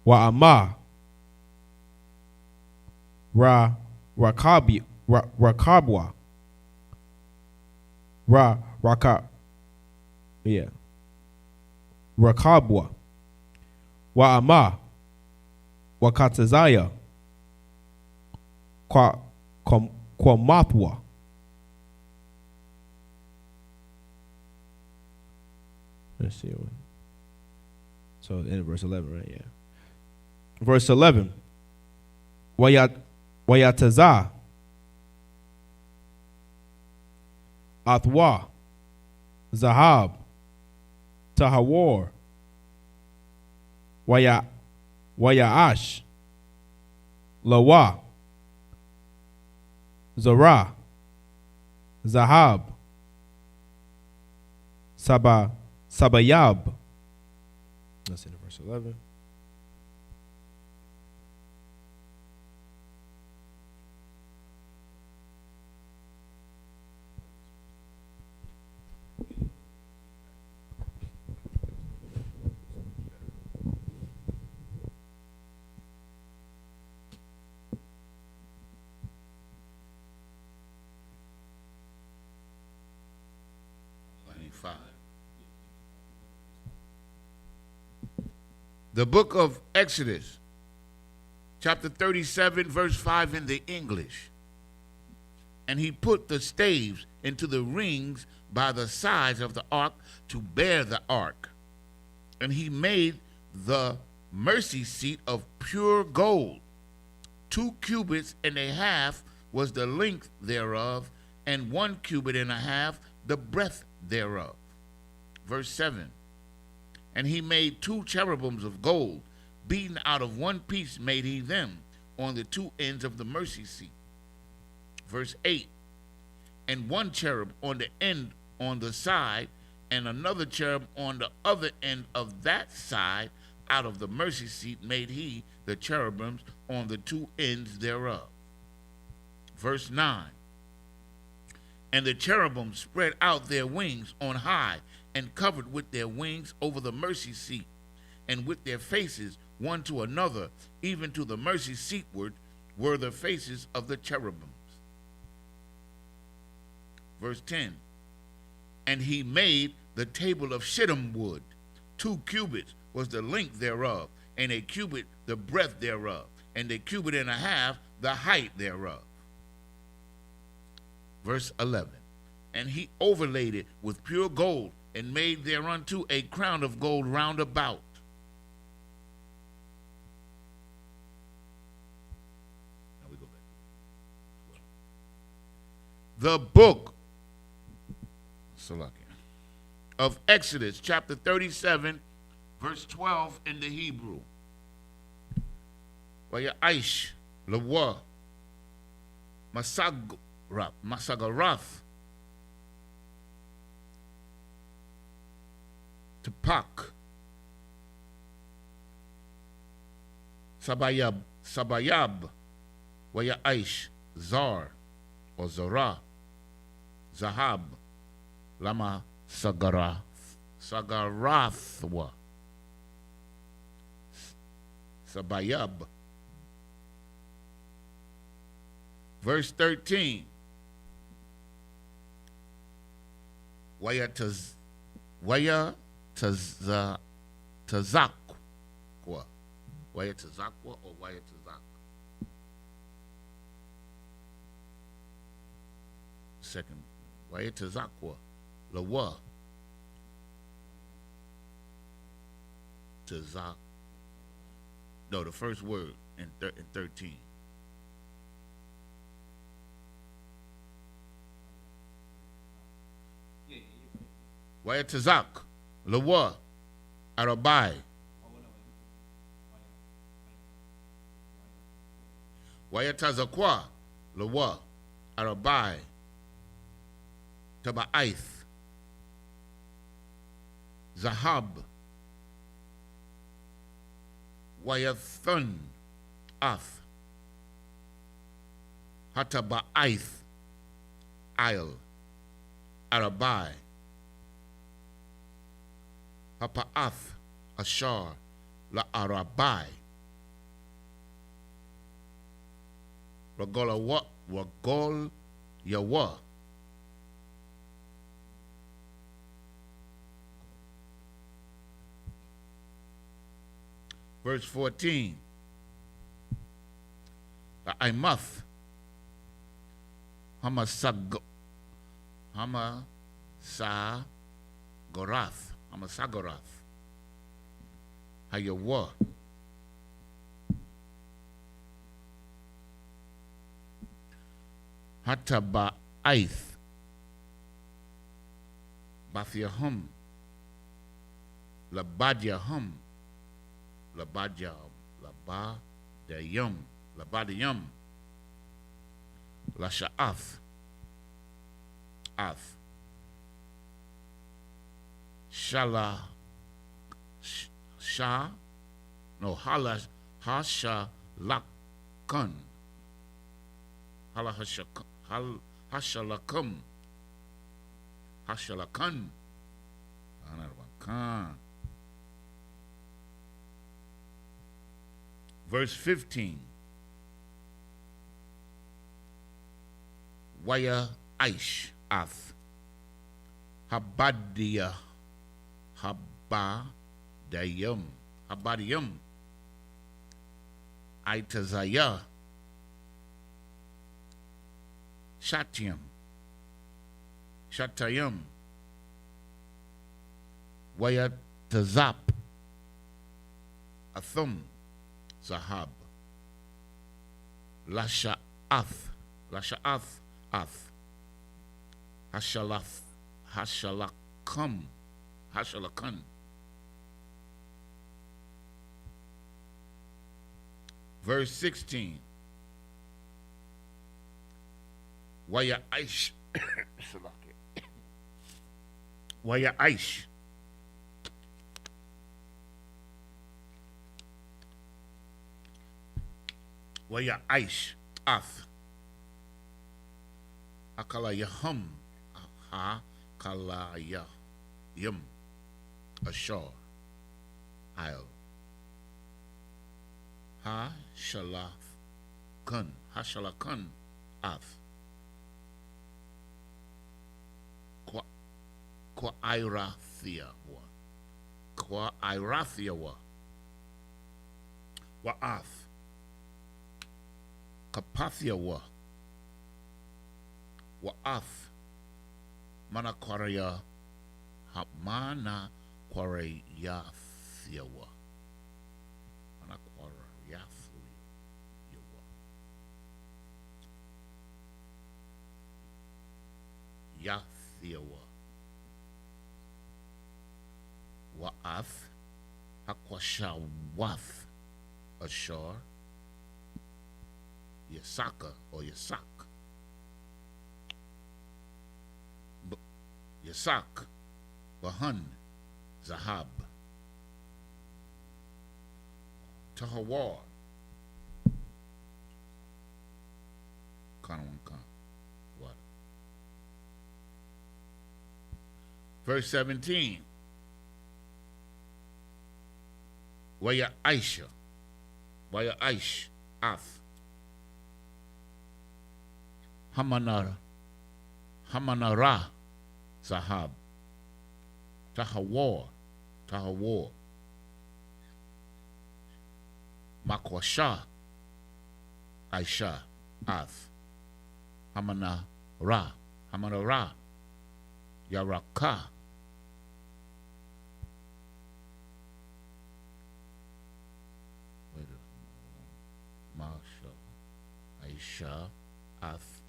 S3: Wa'ama, Rakabwa, Rakabwa, Wa'ama, Wakatazaya, Kwamathwa. Let's see. So in verse 11, right? Yeah. Verse 11. Wayatazah, Athwa, Zahab, Tahawor, Wayaash, Lawa, Zara, Zahab, Sabayab. That's in verse 11.
S5: The book of Exodus, chapter 37, verse 5 in the English. And he put the staves into the rings by the sides of the ark to bear the ark. And he made the mercy seat of pure gold. 2 cubits and a half was the length thereof, and 1 cubit and a half the breadth thereof. Verse 7. And he made 2 cherubims of gold, beaten out of 1 piece made he them, on the 2 ends of the mercy seat. Verse 8. And 1 cherub on the end on the side, and another cherub on the other end of that side, out of the mercy seat made he the cherubims on the 2 ends thereof. Verse 9. And the cherubim spread out their wings on high, and covered with their wings over the mercy seat, and with their faces one to another, even to the mercy seatward, were the faces of the cherubims. Verse 10. And he made the table of shittim wood. 2 cubits was the length thereof, and a cubit the breadth thereof, and a cubit and a half the height thereof. Verse 11. And he overlaid it with pure gold, and made thereunto a crown of gold round about. Now we go back. The book of Exodus, chapter 37, verse 12 in the Hebrew. Aish, Lawa, Masagarath, Tapak, Sabayab, Waya Aish, Zar, or Zara, Zahab, Lama Sagarathwa, Sabayab. Verse 13. Waya Tazakwa. Waya Tazakwa or Waya Tazak? Second. Waya Tazakwa. Lawa. Tazak. No, the first word in 13. Waya Tazak. Lawa. Arabai. Waya Tazakwa. Lawa. Arabai. Taba'aith. Zahab. Wayathun. Ath. Hataba'aith. Isle. Arabai. Hapa'ath. Ashar. La Arabai. Ragol Yawa. Verse 14. Aimath. Hamasagorath. Hamasagorath. Hayawa. Hataba'aith. Bathyahum. Labadyahum. Labadiyam. Lasha'ath. Ath. Hashala Shah, no, Hasha Lakan. Hashalakum. Hashalakan. Verse 15. Waya Aish Ath. Habadia. Habadayum. Habadiyum. Aitazaya. Shatium. Shatayum. Wayatazap. Athum. Zahab. Lasha'ath. Lasha'ath. Ath. Hashalaf. Hashalakam. Hashalakan. Verse 16. Waya Aish. Waya Aish. Waya Aish. Ath. Akalayahum. Ha kalayahum. Ashar. Isle. Ha shalakun. Ha shalakun. Ath. Kwa Irathia wa. Kwa Irathia wa. Wa'ath. Kapathia wa. Wa'ath. Mana Kwaraya. Mana Kwarayathia wa. Mana Kwarayathia wa. Yathia wa. Wa'ath, Hakwashawath, Ashar, Yasaka or Yasak. Yasak, Bahan, Zahab, Tahawar, Kanawankan. What? Verse 17. Waya Aisha. Waya Aish. Ath. Hamanara. Hamanara. Zahab. Tahawar. Tahawar. Makwasha. Aisha. Ath. Hamanara. Hamanara. Yaraka. Masha, Aisha, Ath.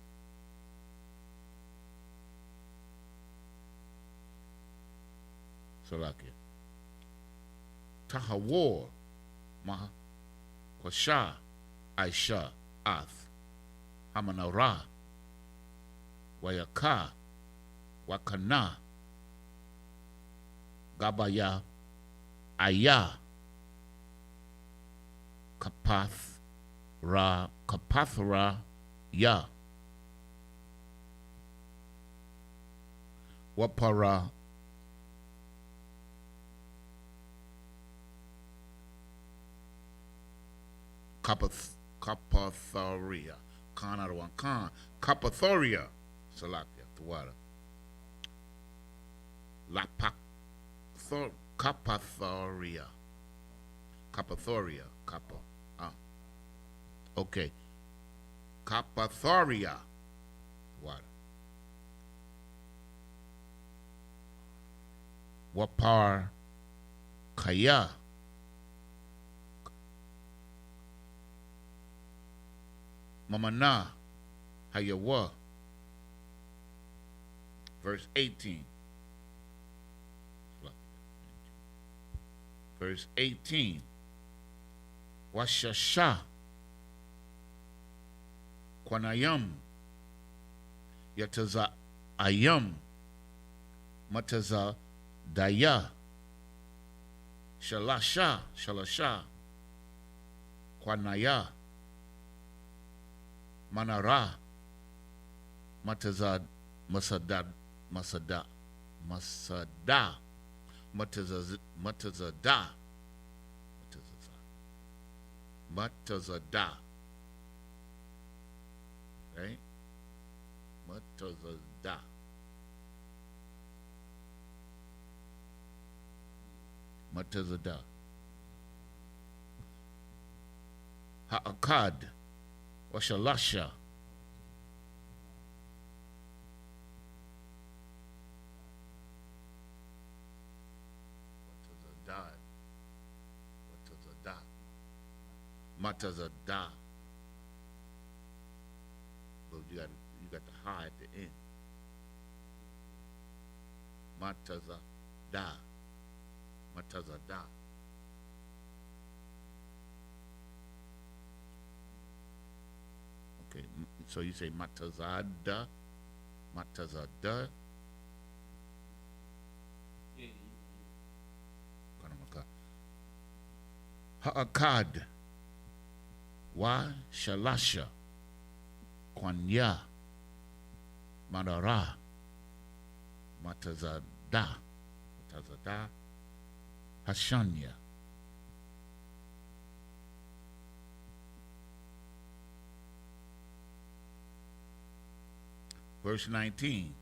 S5: Salakia. Tahawar, Ma, Kwasha, Aisha, Ath. Hamanara, Wayaka, Wakana, Gabaya, Aya, Kapathra, Ya. Wapara, Kapathoria. Khan out of one Khan. Kapathoria. Salakia, Tuwara. Kapathoria. Kapathoria. Kappa. Okay. Kapathoria. What? Wapar Kaya. Mamana Hayawa. Verse 18. Verse 18. Washasha. Kwanayam. Yataza Ayam. Mataza Daya. Shalasha. Kwanaya. Manara. Matazad. Masada. Matazada. Right? Matazada. Matazada. Ha'akad. Washalasha. Matazada. But you got the ha at the end. Matazada. Okay, so you say matazada. Ha'akad. Wa shalasha. Kwanya. Manara. Matazada. Hashanya. Verse 19.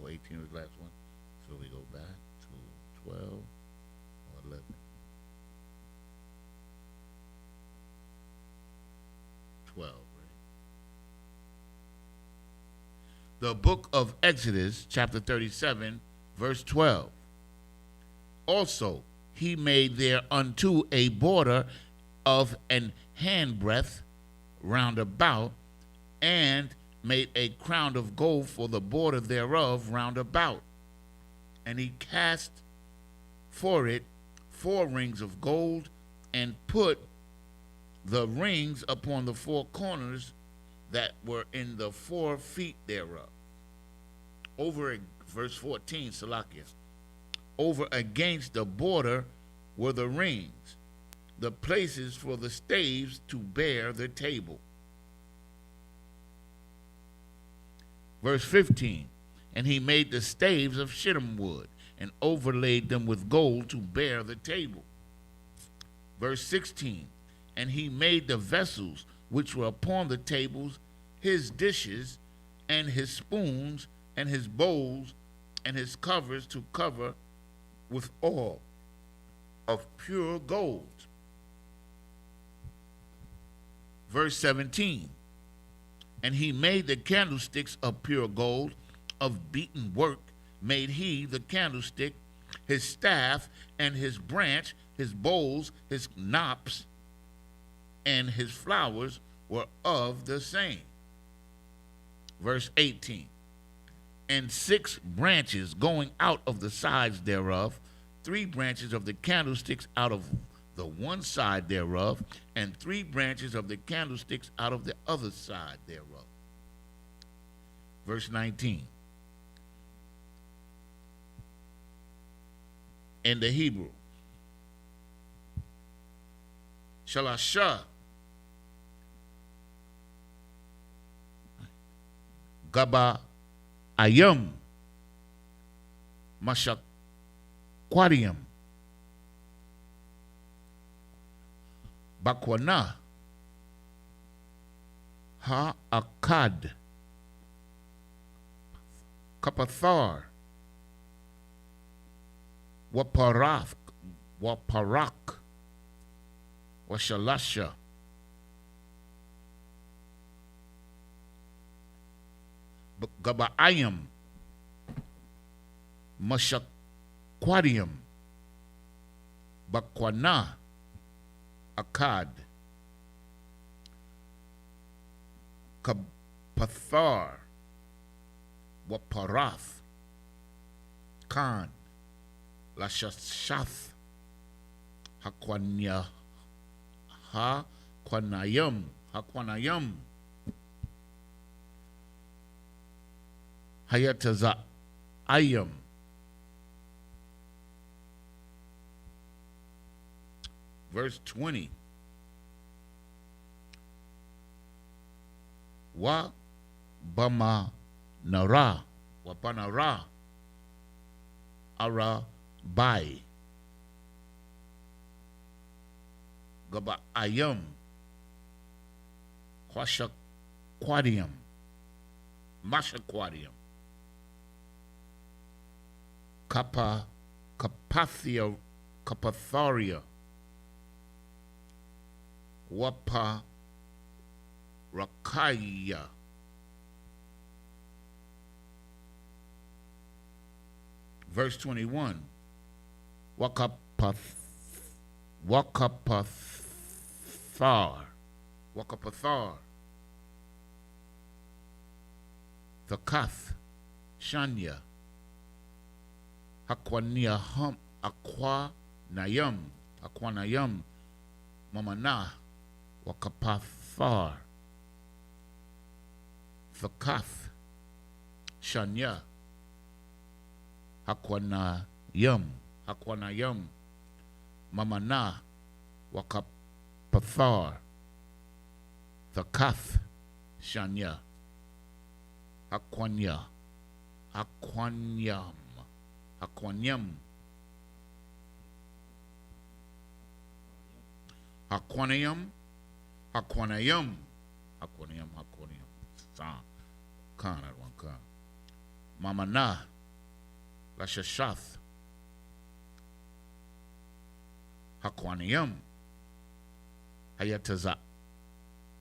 S5: 18 was the last one. So we go back to 12 or 11. 12, right? The book of Exodus, chapter 37, verse 12. Also, he made thereunto a border of an handbreadth round about, and made a crown of gold for the border thereof round about. And he cast for it 4 rings of gold, and put the rings upon the 4 corners that were in the 4 feet thereof. Over, verse 14, Salakia. Over against the border were the rings, the places for the staves to bear the table. Verse 15, and he made the staves of shittim wood, and overlaid them with gold to bear the table. Verse 16, and he made the vessels which were upon the tables, his dishes, and his spoons, and his bowls, and his covers to cover with all of pure gold. Verse 17, and he made the candlesticks of pure gold, of beaten work made he the candlestick, his staff and his branch, his bowls, his knops, and his flowers were of the same. Verse 18, and 6 branches going out of the sides thereof, 3 branches of the candlesticks out of the one side thereof, and 3 branches of the candlesticks out of the other side thereof. Verse 19. In the Hebrew, Shalasha, Gaba Ayam, Mashakwadium, Bakwana, Ha-Akad, Kapathar, Waparak, Washalasha, Gabaayam, Mashakwadium, Bakwana, Akad, Kapathar, Waparath, Khan, Lashashath, Hakwanayam, Hayatazayam, Verse 20. Wa bama nara. Wa banara. Ara bai. Gaba ayam. Kwasha quadium. Masha quadium. Kappa Capathia Capatharia. Wapa Rakaya. Verse 21. Wakapathar. Wakapathar. Thakath. Shanya. Aquanayam. Aquanayam. Mamana. Wakapathar. Thakath. Shanya. Aquanayam. Mamana. Wakapathar. Thakath. Shanya. Aquanyam. Khan at one khan. Mamana. Lashashath. Aquanyam. Hayataza.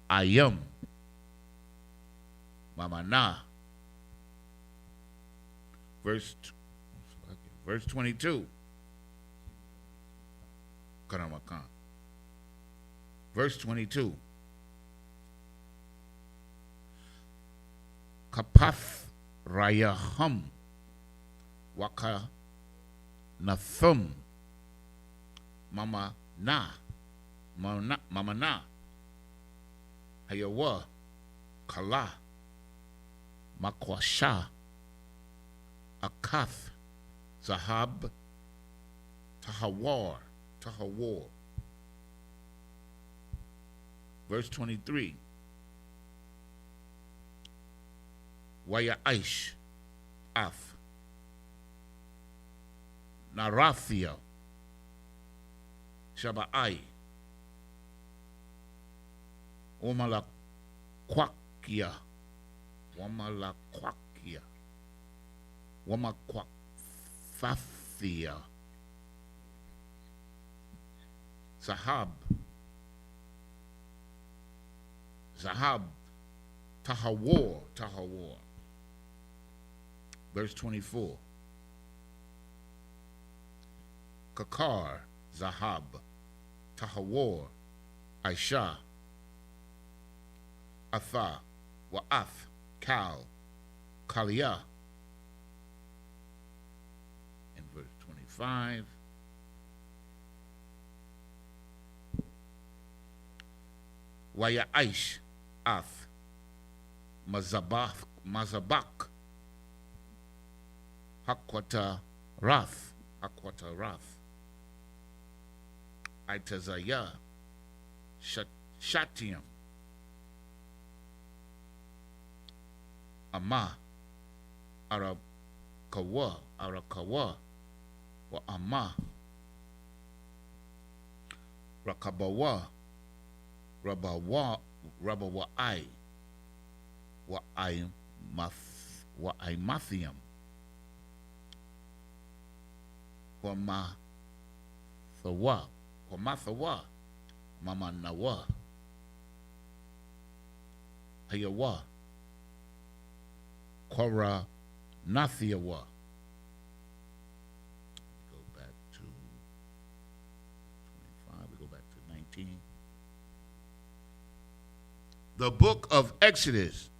S5: Ayam. Mamana. Verse 22. Karamakan. Verse 22. Kapath Rayahum. Waka Nathum. Mama na. Hayawa. Kala. Makwasha. Akath. Zahab. Tahawar. Verse 23. Waya Aish. Af. Narathia. Shaba'ai. Omalakwakia. Wamakwakfathia. Zahab. Tahawar. Verse 24. Kakar. Zahab. Tahawar. Aisha. Atha. Wa'ath. Kal. Kalia. In verse 25. Waya Aish. Ath. Mazabak. Hakwata Rath. Itazaya. Shatiam. Ama. Arakawa. Wa Ama. Rakabawa. Rabawai. Wa Imathium. Kwamathawa. Mama Nawa. Hayawa. Kwara Nathiawa. Go back to 25. We go back to 19. The book of Exodus,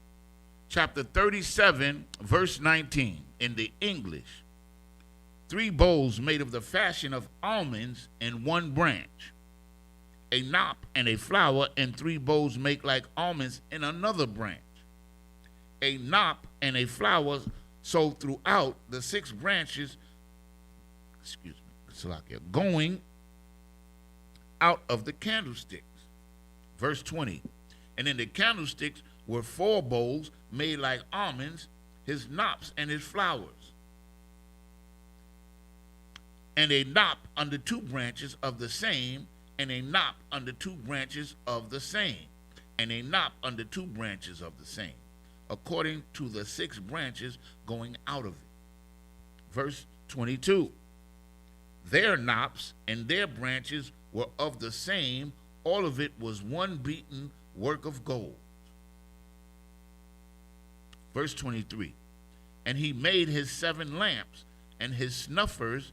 S5: chapter 37, verse 19, in the English. 3 bowls made of the fashion of almonds in one branch. A knot and a flower and 3 bowls make like almonds in another branch. A knot and a flower so throughout the 6 branches, going out of the candlesticks. Verse 20. And in the candlesticks were 4 bowls made like almonds, his knops and his flowers. And a knop under 2 branches of the same, and a knop under 2 branches of the same, and a knop under 2 branches of the same, according to the 6 branches going out of it. Verse 22. Their knops and their branches were of the same, all of it was one beaten work of gold. Verse 23. And he made his 7 lamps, and his snuffers,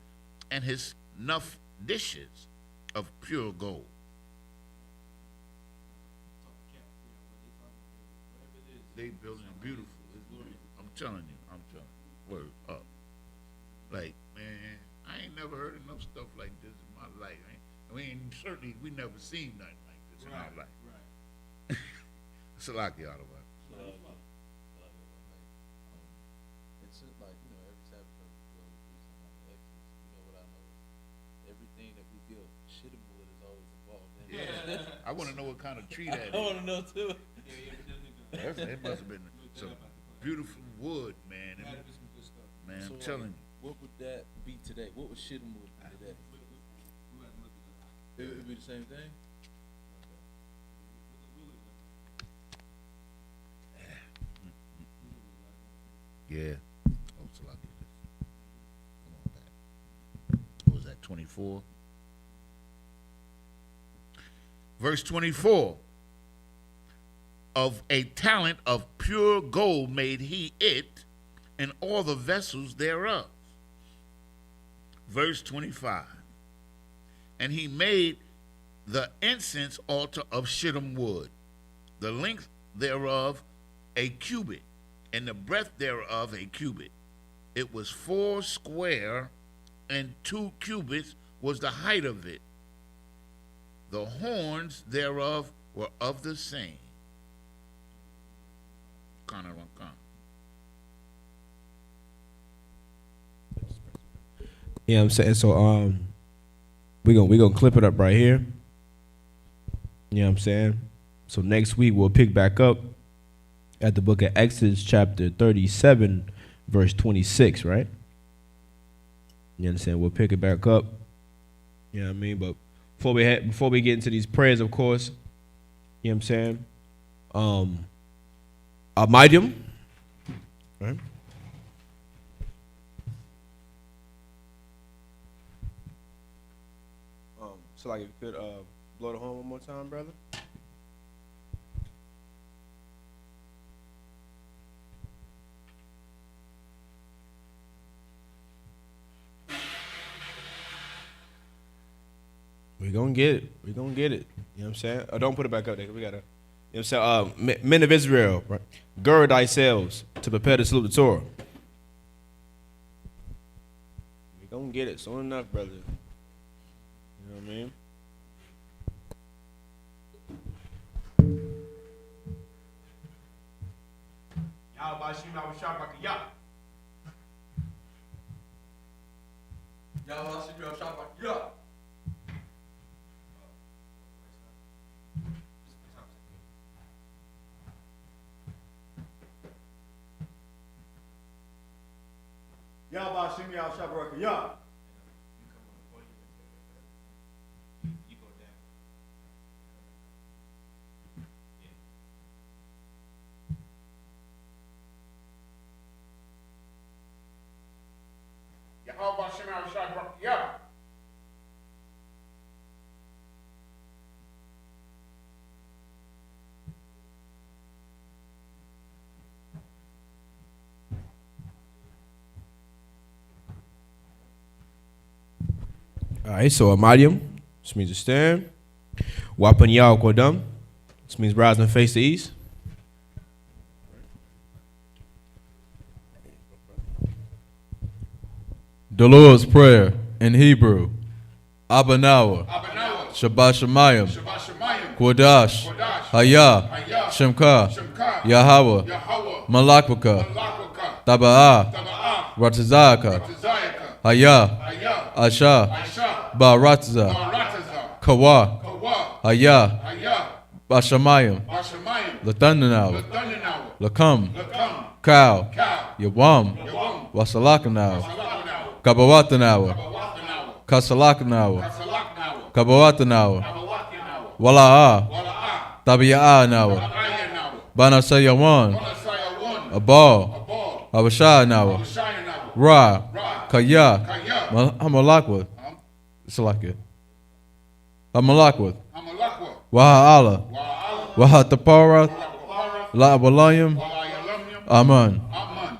S5: and his snuff dishes of pure gold. They building beautiful. I'm telling you. Word up. Like, man, I ain't never heard of no stuff like this in my life. Certainly we never seen nothing like this in our life. Right. Salaki out of it.
S6: It's just like, every Sabbath we go through some of the Exodus. What I know is everything that we build, shittim wood is always involved in.
S5: Yeah. I want to know what kind of tree that is.
S6: I want to know too.
S5: It must have been some beautiful wood, man. Man, I'm telling you.
S6: What would that be today? What would shittim wood be today? It would be the same thing?
S5: Yeah. Oh, Salaki. Come on back. What was that, 24? Verse 24. Of a talent of pure gold made he it, and all the vessels thereof. Verse 25. And he made the incense altar of shittim wood, the length thereof a cubit, and the breadth thereof a cubit. It was 4 square, and 2 cubits was the height of it. The horns thereof were of the same.
S3: Yeah, I'm saying so. We gonna clip it up right here. You know what I'm saying? So next week we'll pick back up at the book of Exodus chapter 37, verse 26, right? You understand? We'll pick it back up. You know what I mean? But before we get into these prayers, of course, you know what I'm saying? A medium, right? So like if you could blow the horn one more time, brother. We gonna get it. We gonna get it. You know what I'm saying? Oh, don't put it back up there. We gotta. You know what I'm saying? Men of Israel, right? Gird thyselves to prepare to salute the Torah. We gonna get it soon enough, brother. You know what I mean?
S4: Yahweh Shem Yah Shabrak Yah.
S5: Yahweh Shem Yah.
S3: All right, so Amadium, this means to stand. Wapan Yao Kodam, this means rise and face the east.
S4: The Lord's Prayer in Hebrew. Abanawa. Shabbat Shemayim. Kodash. Hayah. Shemka. Yahweh. Malakwaka. Taba'ah. Ratazaka. Hayah. Asha. Baratza. Kawa,
S5: Kawa,
S4: Haya,
S5: Haya,
S4: Bashamayim,
S5: Bashamayim,
S4: Lathandanawa,
S5: Thundanawa,
S4: Lakam,
S5: Lakam,
S4: Cow,
S5: Cow,
S4: Yawam,
S5: Yawam,
S4: Wasalakanawa,
S5: Salakanawa,
S4: Kabawatanawa,
S5: Kawatanawa,
S4: Kasalakanawa,
S5: Kasalakanawa,
S4: Kabawatanawa,
S5: Kawatanawa,
S4: Wala'a,
S5: Wala'a,
S4: Tabiya'anawa,
S5: Ayanawa,
S4: Banasayawan,
S5: Walasayawan,
S4: Abal,
S5: Abal,
S4: Abashanawa,
S5: Shayanawa,
S4: Ra,
S5: Ra,
S4: Kaya,
S5: Kaya,
S4: Hamalakwa, Salaka, Hamalakwa,
S5: Amalakwa,
S4: Waha'ala,
S5: Wa'ala,
S4: Wahatapara,
S5: Wa'ala,
S4: La'abalayim,
S5: Wa'ayalamyam,
S4: Aman.
S5: Aman.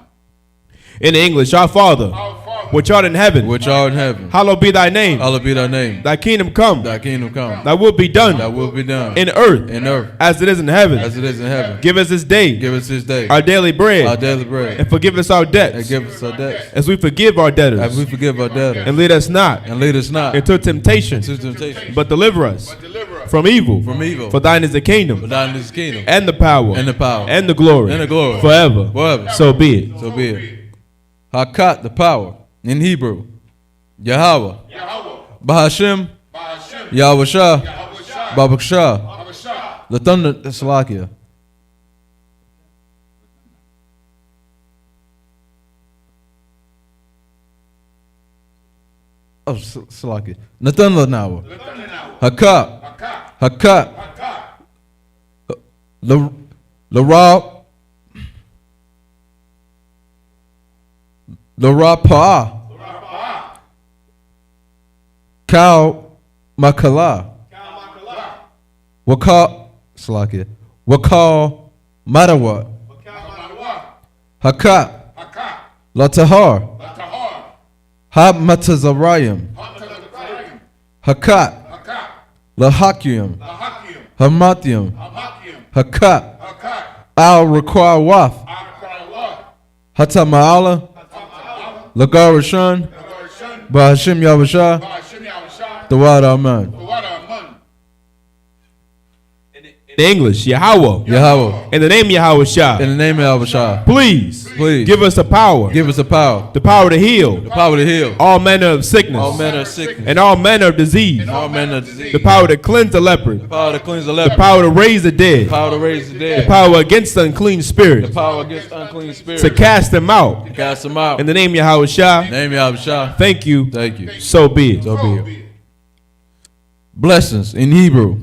S3: In the English, our Father,
S5: Our Father,
S3: which art in heaven,
S4: Which art in heaven,
S3: hallowed be thy name.
S4: hallowed be thy name.
S3: Thy kingdom come,
S4: Thy kingdom come.
S3: thy will be done
S4: Thy will be done
S3: in earth
S4: in earth
S3: as it is in heaven.
S4: as it is in heaven.
S3: Give us this day
S4: Give us this day
S3: our daily bread,
S4: our daily bread,
S3: and forgive us our
S4: and
S3: debts
S4: give us our debts
S3: as we forgive our
S4: as
S3: debtors.
S4: we forgive our debtors.
S3: And lead us not
S4: And lead us not
S3: into temptation,
S4: into temptation,
S3: but deliver us
S5: but deliver us
S3: from evil.
S4: from evil.
S3: For thine is the
S4: For
S3: kingdom,
S4: thine is the kingdom,
S3: and the power,
S4: and the power,
S3: and the glory,
S4: and the glory,
S3: forever.
S4: forever.
S3: So be it.
S4: So be it. Hakat, the power, in Hebrew. Yahweh.
S5: Yahweh,
S4: Bahashim.
S5: Ba'ashem,
S4: Yahweh.
S5: Yahushua,
S4: Babakshah.
S5: Abashah,
S4: The thunder, Salakia. Oh, Salakia. Nathanawa.
S5: Lathananawa,
S4: Hakat.
S5: Hakak,
S4: Hakat.
S5: Hakak,
S4: Larab. Larapah.
S5: Rapah,
S4: Kal Makala.
S5: Kamakala,
S4: Wakal. Salakia. Wakal Madawa.
S5: Kamalwa,
S4: Hakat.
S5: Hakak,
S4: Latahar.
S5: Latahar,
S4: Hamatazarayim.
S5: Hamtazarayim,
S4: Hakat.
S5: Hakak,
S4: Lahakium.
S5: Lahakium,
S4: Hamatium.
S5: Hamakium,
S4: Hakat.
S5: Hakak,
S4: Al Requawaf.
S5: Akrawa,
S4: Hatamaala.
S5: Hatama'ala,
S4: Lagarashan.
S5: Lagorshan,
S4: Bahashim Yavashah.
S5: Ba'ashem Yahushua,
S4: Dawad Aman.
S5: Wada Aman,
S3: In English, Yahweh.
S4: Yahweh.
S3: In the name Yahweh Shah.
S4: In the name of Yahweh.
S3: Please,
S4: Please.
S3: give us the power,
S4: Give us the power.
S3: the power to heal
S4: The power to heal.
S3: all manner of sickness
S4: All manner of sickness.
S3: and all manner of disease.
S4: All manner of disease.
S3: The power to cleanse the leper,
S4: The power to cleanse the
S3: the
S4: leper.
S3: power to raise the dead,
S4: The power to raise the dead.
S3: power against the unclean
S4: The
S3: spirit,
S4: power against unclean spirits.
S3: to cast them out.
S4: To cast them out.
S3: In the name Yahweh Shah.
S4: Name Yahweh.
S3: Thank you.
S4: Thank you.
S3: So be it.
S4: So be it. Blessings in Hebrew.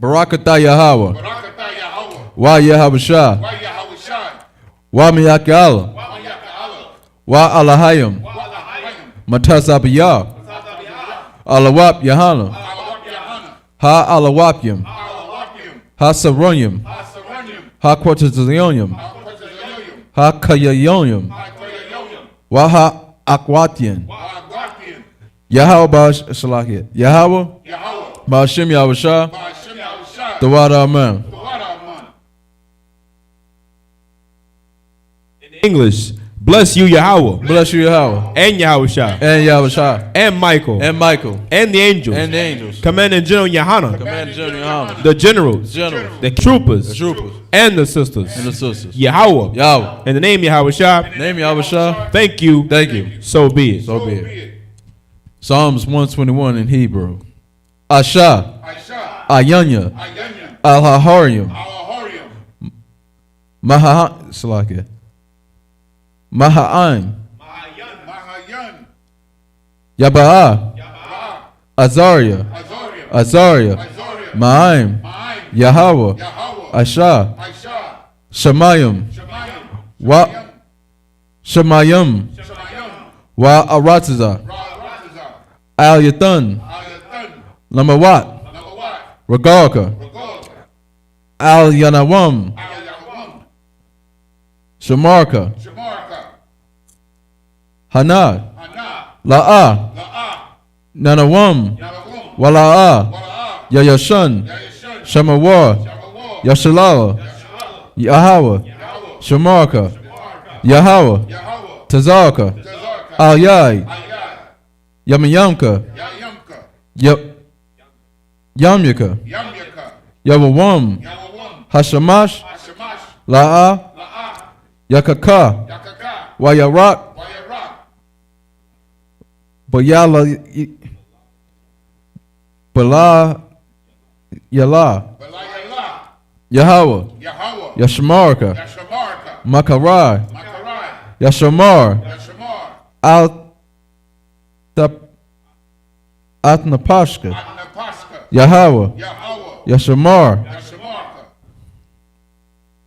S4: Barakatah Yahweh.
S5: Barakatah Yahweh,
S4: Wa Yahweh Shah.
S5: Wa Yahushua,
S4: Wa Miyakala.
S5: Wa Yaka'ala,
S4: Wa Alahayim.
S5: Wa Lahayim,
S4: Matasabiyah.
S5: Zadabiyah,
S4: Alawap Yahana.
S5: Alawak Yahana,
S4: Ha Alawapyim.
S5: Alawakim,
S4: Ha Saronyim.
S5: Hasaranyim,
S4: Ha Quatazilionium.
S5: Hakwazayim,
S4: Ha Kayayonium.
S5: Hakoyayoyim,
S4: Wa Ha Akwatian.
S5: Wa Agwakim,
S4: Yahweh Bash Salakia. Yahweh
S5: Yahweh,
S4: Bashim Yahweh.
S5: Ba'ashem Yahushua,
S4: Dawada Aman.
S5: Wada Aman,
S3: English, bless you Yahweh
S4: Bless you, Yahweh.
S3: and Yahweh Shah
S4: And Yahweh.
S3: and Michael
S4: And Michael.
S3: and the angels,
S4: And the angels.
S3: Commanding General Yahana,
S4: Commander General Yohana.
S3: the generals,
S4: Generals.
S3: the troopers,
S4: The troopers.
S3: and the sisters.
S4: And the sisters.
S3: Yahweh.
S4: Yahweh.
S3: In the name Yahweh Shah.
S4: Name Yahweh.
S3: Thank you.
S4: Thank you.
S3: So be it.
S4: So be it. Psalms 121 in Hebrew. Asha.
S5: Aisha,
S4: Ayanya.
S5: Ayanya,
S4: Al-Haharium.
S5: Alahorium,
S4: Salakia. Maha'aim.
S5: Mahayan,
S4: Yaba'ah.
S5: Yabah,
S4: Azariah.
S5: Azorium,
S4: Azariah.
S5: Azorium,
S4: Ma'aim.
S5: Ma'aim,
S4: Yahweh.
S5: Yahweh,
S4: Asha.
S5: Aisha,
S4: Shemayim.
S5: Shemayim,
S4: Wa. Shemayim.
S5: Shemayim,
S4: Wa Aratiza.
S5: Ratazah,
S4: Al-Yathan.
S5: Ayatan,
S4: Lamawat.
S5: Nabawat,
S4: Ragalka.
S5: Ragol,
S4: Al-Yanawam.
S5: Ayawam,
S4: Shamarka.
S5: Shamarka,
S4: Hanad.
S5: Hana,
S4: La'ah.
S5: La'ah,
S4: Nanawam.
S5: Yawawum,
S4: Wala'ah.
S5: Wala'ah,
S4: Yayashan.
S5: Yayashan,
S4: Shamawar.
S5: Shawawah,
S4: Yashalala.
S5: Yashalala,
S4: Yahweh.
S5: Yahweh,
S4: Shamarka.
S5: Shamarka,
S4: Yahweh.
S5: Yahweh,
S4: Tazarka.
S5: Tazarka,
S4: Al-Yai.
S5: Ayat,
S4: Yamayamka.
S5: Yayamka,
S4: Yamyaka.
S5: Yamyaka,
S4: Yawawam.
S5: Yawawum,
S4: Hashamash.
S5: Hashamash,
S4: La'ah.
S5: La'ah,
S4: Yakaka.
S5: Yakaka,
S4: Wayarak.
S5: Wayarak,
S4: Bayala. Bala Yala,
S5: Balayallah,
S4: Yahweh,
S5: Yahweh,
S4: Yashamarka,
S5: Yashamarka,
S4: Makarai,
S5: Makarai,
S4: Yashamar,
S5: Yashamar,
S4: Al Atnapashka,
S5: Atnapaska,
S4: Yahweh,
S5: Yahweh,
S4: Yashamar,
S5: Yashamarka,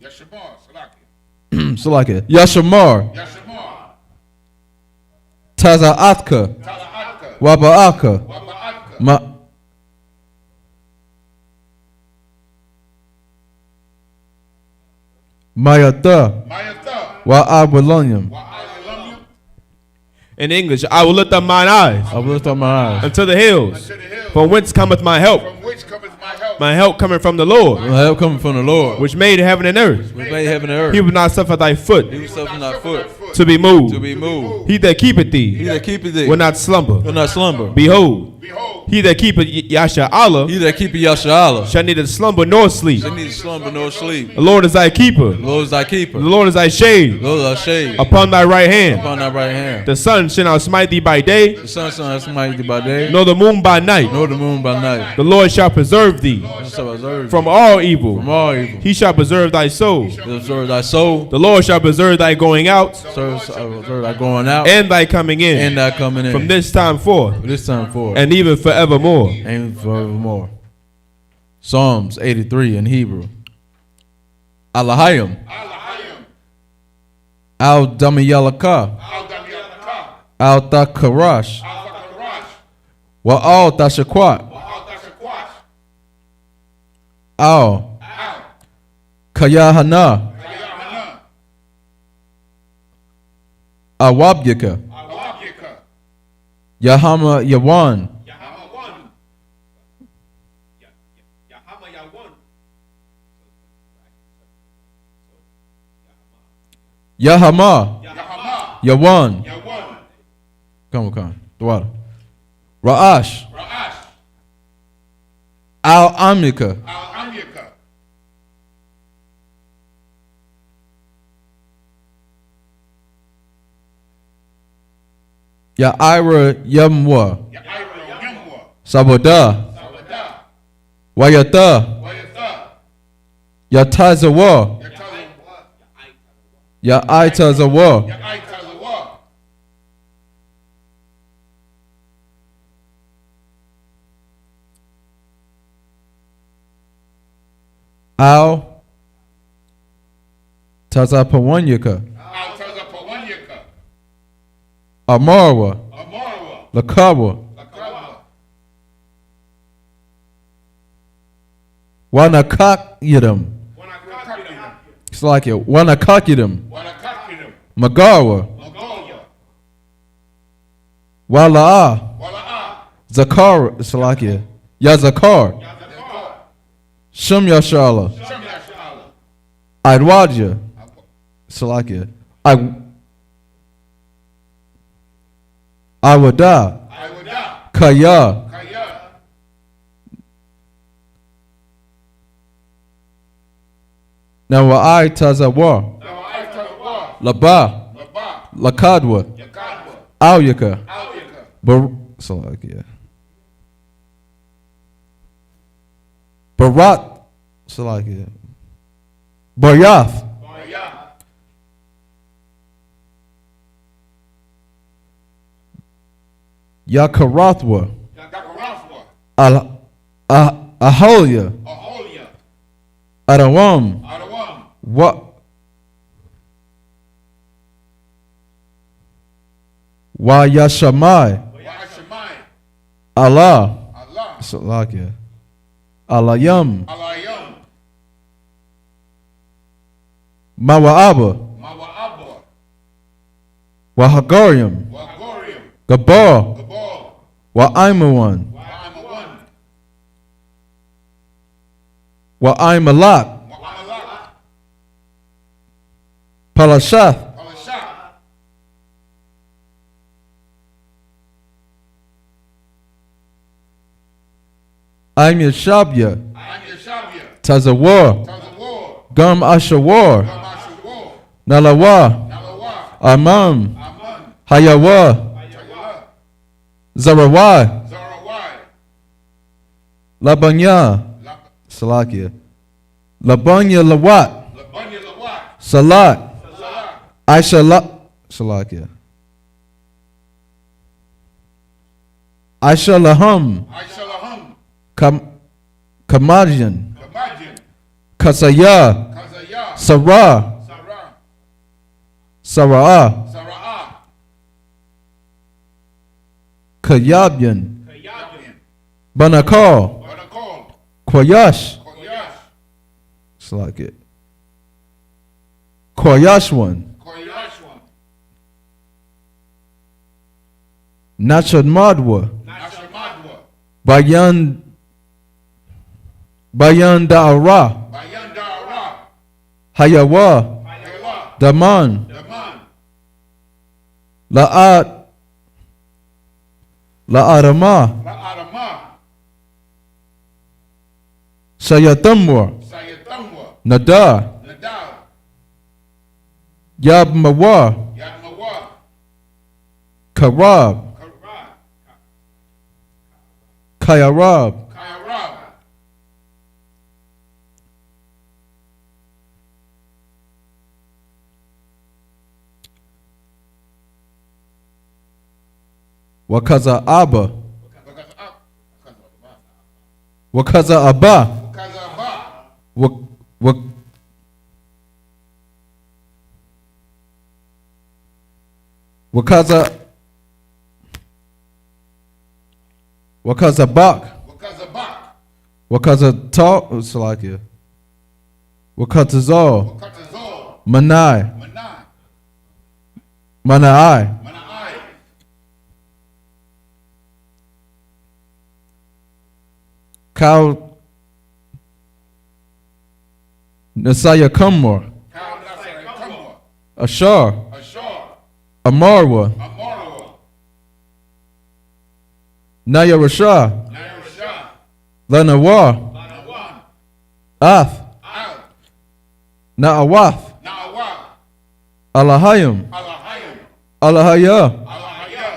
S5: Yashamar, Salaki,
S4: Salaka, Yashamar,
S5: Yashamar,
S4: Tazaatka,
S5: Talaatka,
S4: Wabaaka,
S5: Wabaatka,
S4: Mayata,
S5: Mayatha,
S4: Wa Abulonium.
S5: Wa'alalamyam,
S3: In English, I will lift up mine eyes
S4: I will lift up my eyes.
S3: unto the hills,
S5: to the hill,
S3: from whence cometh my help.
S5: from which cometh my help.
S3: My help coming from the Lord,
S4: My help coming from the Lord,
S3: which made heaven and earth.
S4: which made heaven and earth.
S3: He will not suffer thy foot
S4: He was suffering thy foot
S3: to be moved.
S4: to be moved.
S3: He that keepeth
S4: He
S3: thee
S4: that keepeth thee
S3: will not slumber.
S4: will not slumber.
S3: Behold,
S5: Behold,
S3: he that keepeth Yasha Allah
S4: He that keepeth Yashala
S3: shall neither slumber nor sleep.
S4: shall neither slumber nor sleep.
S3: The Lord is thy keeper.
S4: The Lord is thy keeper.
S3: The
S4: The
S3: Lord is thy shade
S4: Lord is thy shade
S3: upon thy right hand.
S4: upon thy right hand.
S3: The sun shall not smite thee by day,
S4: The sun shall not smite thee by day,
S3: nor the moon by night.
S4: nor the moon by night.
S3: The Lord shall preserve thee
S4: He shall preserve
S3: from
S4: thee
S3: all evil.
S4: from all evil.
S3: He shall preserve thy soul.
S4: He shall preserve thy soul.
S3: The Lord shall preserve thy going out
S4: Preserve thy going out
S3: and thy coming in
S4: and thy coming in.
S3: from this time forth
S4: From this time forth
S3: and even forevermore.
S4: and forevermore. Psalms 83 in Hebrew. Alahayim. Al Damiyalaka.
S5: Al-Damiyalaka,
S4: Al Takarash.
S5: Al-Fakarash,
S4: Wa Al Tashakwat.
S5: Al-Tashaquash,
S4: Al
S5: Al,
S4: Kayahana.
S5: Kayahana,
S4: Awabyaka.
S5: Al-Wabyaka,
S4: Yahama Yawan.
S5: Yahamawan,
S4: Yahama.
S5: Yahama,
S4: Yawan.
S5: Yawan,
S4: Come. Dwada. Ra'ash.
S5: Ra'ash,
S4: Al Amika.
S5: Al-Amyaka,
S4: Ya'ira Yamwa.
S5: Ya'ira Yamwa,
S4: Saboda.
S5: Sabada,
S4: Wayata.
S5: Wayatha,
S4: Yatazawa. Ya'itazawa.
S5: Ya'itazawa,
S4: Al Tazapawanyaka.
S5: Al-Tazapawanyaka,
S4: Amarwa.
S5: Amarwa,
S4: Lakawa.
S5: Lakawa,
S4: Wanakakidam.
S5: Wanakakidim,
S4: It's like it. Wanakakidam.
S5: Wanakakidim,
S4: Magawa.
S5: Magoya,
S4: Wala'a.
S5: Wala'a,
S4: Zakar. It's like it. Yazakar.
S5: Yazakar,
S4: Shum Yashala.
S5: Shamyashala,
S4: Idwadja. It's like it. Awada.
S5: Iwada,
S4: Kaya.
S5: Kaya,
S4: Now I Tazawa.
S5: Na'aitazawa,
S4: Laba.
S5: Laba,
S4: Lakadwa.
S5: Yakadwa,
S4: Awyaka.
S5: Awyaka,
S4: Salakia. Barat. Salakia. Baryath.
S5: Barya,
S4: Yakarathwa.
S5: Yakarafwa,
S4: Aholya.
S5: Aholia,
S4: Arawam.
S5: Adawam,
S4: What? Wayashamai.
S5: Wa'ashamai,
S4: Allah.
S5: Allah,
S4: Salakia. Alayam.
S5: Alayam,
S4: Mawa'aba.
S5: Mawa'abwa,
S4: Wahagariam.
S5: Wagorium,
S4: Gabar.
S5: Gabal,
S4: Wa'aimawan.
S5: Wa'amawan,
S4: Wa'aimalak.
S5: Wa'amalak,
S4: Palashath.
S5: Palashat,
S4: Aimyashabya.
S5: Anyashabya,
S4: Tazawar.
S5: Tazawar,
S4: Gam Ashawar.
S5: Gamashawar,
S4: Nalawa.
S5: Nalawa,
S4: Amam.
S5: Aman,
S4: Hayawa.
S5: Ayawa,
S4: Zarawai.
S5: Zarawai,
S4: Labanya. Salakia. Labanya Lawat.
S5: Labanya Lawat.
S4: Salat.
S5: Salat.
S4: Aisha La. Salakia. Aisha Laham.
S5: Aisha Laham.
S4: Kamadian.
S5: Kamajin.
S4: Kasaya.
S5: Kazaya.
S4: Sarah.
S5: Sarah.
S4: Sarah.
S5: Sarah.
S4: Kayabian.
S5: Kayabian.
S4: Banakal.
S5: Banakal.
S4: Koyash.
S5: Koyash.
S4: Salakia. Koyashwan.
S5: Koyashwan.
S4: Nachad Madwa.
S5: Nashamadwa.
S4: Bayan Da'ara.
S5: Bayan Dara.
S4: Hayawa.
S5: Hayawa.
S4: Daman.
S5: Daman.
S4: La'arama.
S5: La'arama.
S4: Sayatamwa.
S5: Sayatamwa.
S4: Nadar.
S5: Nadal.
S4: Yabmawa.
S5: Yadmawa.
S4: Karab.
S5: Karab.
S4: Kayarab.
S5: Kayarab.
S4: Wakaza Abba.
S5: Wakaza
S4: Wakaza Abba.
S5: Ba.
S4: Wakaza Bak.
S5: Wakaza Ba.
S4: Wakaza Talk. Salakia. Wakaza Zol.
S5: Wakaza Zol.
S4: Manai.
S5: Manai.
S4: Manai.
S5: Manai.
S4: Kal Nasaya Kumar.
S5: Kal Nasai Kamwa.
S4: Ashar.
S5: Ashar.
S4: Amarwa.
S5: Amarwa.
S4: Naya Rasha.
S5: Nairasha.
S4: Lanawa.
S5: Lanawan.
S4: Ath.
S5: Al.
S4: Na'awath.
S5: Na'awa.
S4: Alahayim.
S5: Alahayim.
S4: Alahaya.
S5: Alahaya.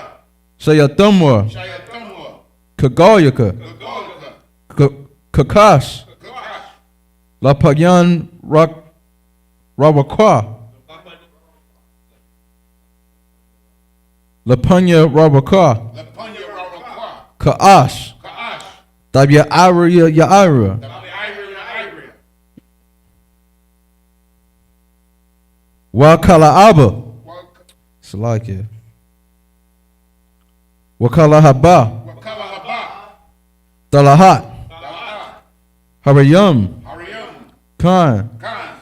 S4: Sayatumwa.
S5: Shayatamwa.
S4: Kagayaka.
S5: Kagolaka.
S4: Kakash.
S5: Kakash.
S4: Lapagyan Rawakwa. Lapanya Rawakwa.
S5: Lapanya Rawakwa.
S4: Kaash.
S5: Kaash.
S4: Tabya Arya Yaira.
S5: Iria.
S4: Wakala Abba. Salakia. Wakala Haba.
S5: Wakala Haba.
S4: Dalahat.
S5: Dala'a.
S4: Harayam.
S5: Hariyam.
S4: Khan.
S5: Khan.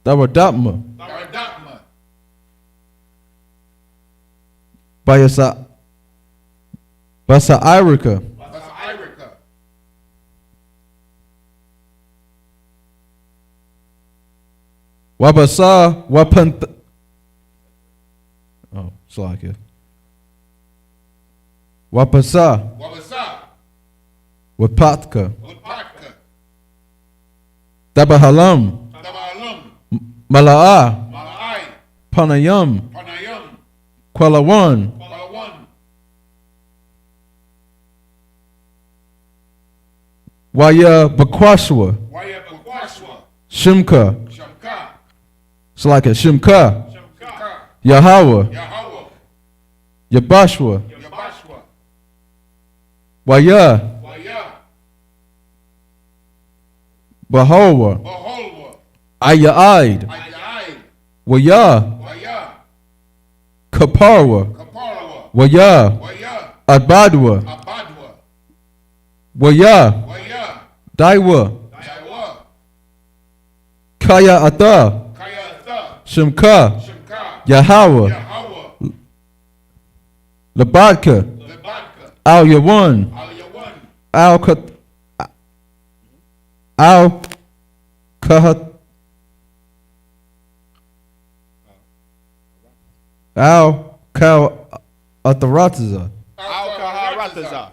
S4: Dawadatma.
S5: Daradapma.
S4: Basa Irika.
S5: Basa Irika.
S4: Wabasa Wapant. Oh, Salakia. Wapasa
S5: Wabasa.
S4: Wapatka.
S5: Wapatka.
S4: Dabahalam.
S5: Dabalum.
S4: Mala'a.
S5: Mala'ai.
S4: Panayam.
S5: Panayam.
S4: Kwalawan.
S5: Palawan.
S4: Waya Bakwashwa.
S5: Waya Bakwashwa.
S4: Shimka.
S5: Shamka.
S4: Salakia. Shimka.
S5: Shamka.
S4: Yahawa.
S5: Yahawa.
S4: Yabashwa.
S5: Yabashwa.
S4: Waya.
S5: Waya.
S4: Bahawa.
S5: Baholwa.
S4: Ayaid.
S5: Ayai.
S4: Waya.
S5: Waya.
S4: Kaparwa.
S5: Kaparawa.
S4: Waya.
S5: Waya.
S4: Adbadwa.
S5: Abadwa.
S4: Waya.
S5: Waya.
S4: Daiwa.
S5: Jaiwa.
S4: Kaya Ata.
S5: Kayatha.
S4: Shimka.
S5: Shamka.
S4: Yahawa.
S5: Yahawa.
S4: Labadka.
S5: Lebadka.
S4: Al Yawan.
S5: Aliyawan.
S4: Al Kat. Al Kahat. Al Kal Atharataza.
S5: Al-Kaharataza.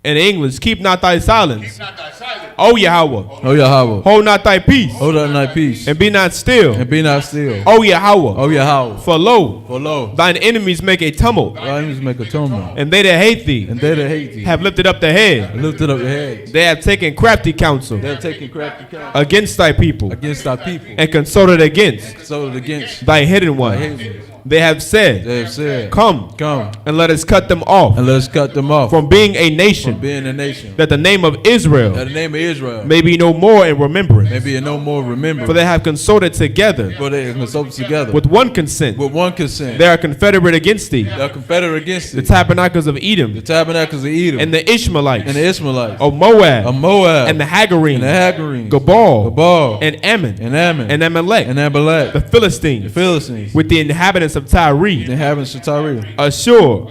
S3: In English, keep not thy silence.
S5: Keep not thy silence.
S3: O Yahweh,
S4: O Yahweh,
S3: hold not thy peace,
S4: hold up thy peace,
S3: and be not still.
S4: and be not still.
S3: O Yahweh,
S4: O Yahweh,
S3: for lo,
S4: for lo,
S3: thine enemies make a tumult,
S4: thy enemies make atonement,
S3: and they that hate thee
S4: and they that hate thee
S3: have lifted up their head.
S4: have lifted up their heads.
S3: They have taken crafty counsel
S4: They have taken crafty counsel
S3: against thy people,
S4: against thy people,
S3: and consulted against
S4: sold against
S3: thy hidden
S4: thy
S3: one.
S4: haters.
S3: They have said,
S4: They have said,
S3: come,
S4: come,
S3: and let us cut them off
S4: and let us cut them off
S3: from being a
S4: from
S3: nation,
S4: being a nation.
S3: that the name of Israel
S4: That the name of Israel
S3: may be no more in remembrance.
S4: may be no more remembered.
S3: For they have consulted together
S4: For they consult together
S3: with one consent.
S4: with one consent.
S3: They are confederate against thee,
S4: They are confederate against
S3: the
S4: it.
S3: tabernacles of
S4: The
S3: Edom,
S4: tabernacles of Edom
S3: and the Ishmaelites,
S4: and the Ishmaelites,
S3: of Moab,
S4: of Moab,
S3: and the Hagarenes,
S4: and the Hagarenes,
S3: Gabal,
S4: Gabal,
S3: and Ammon,
S4: and Ammon,
S3: and Amalek,
S4: and Amalek,
S3: the
S4: the
S3: Philistines,
S4: Philistines,
S3: with the inhabitants of
S4: the
S3: Tyre.
S4: inhabitants of Tyre.
S3: Ashur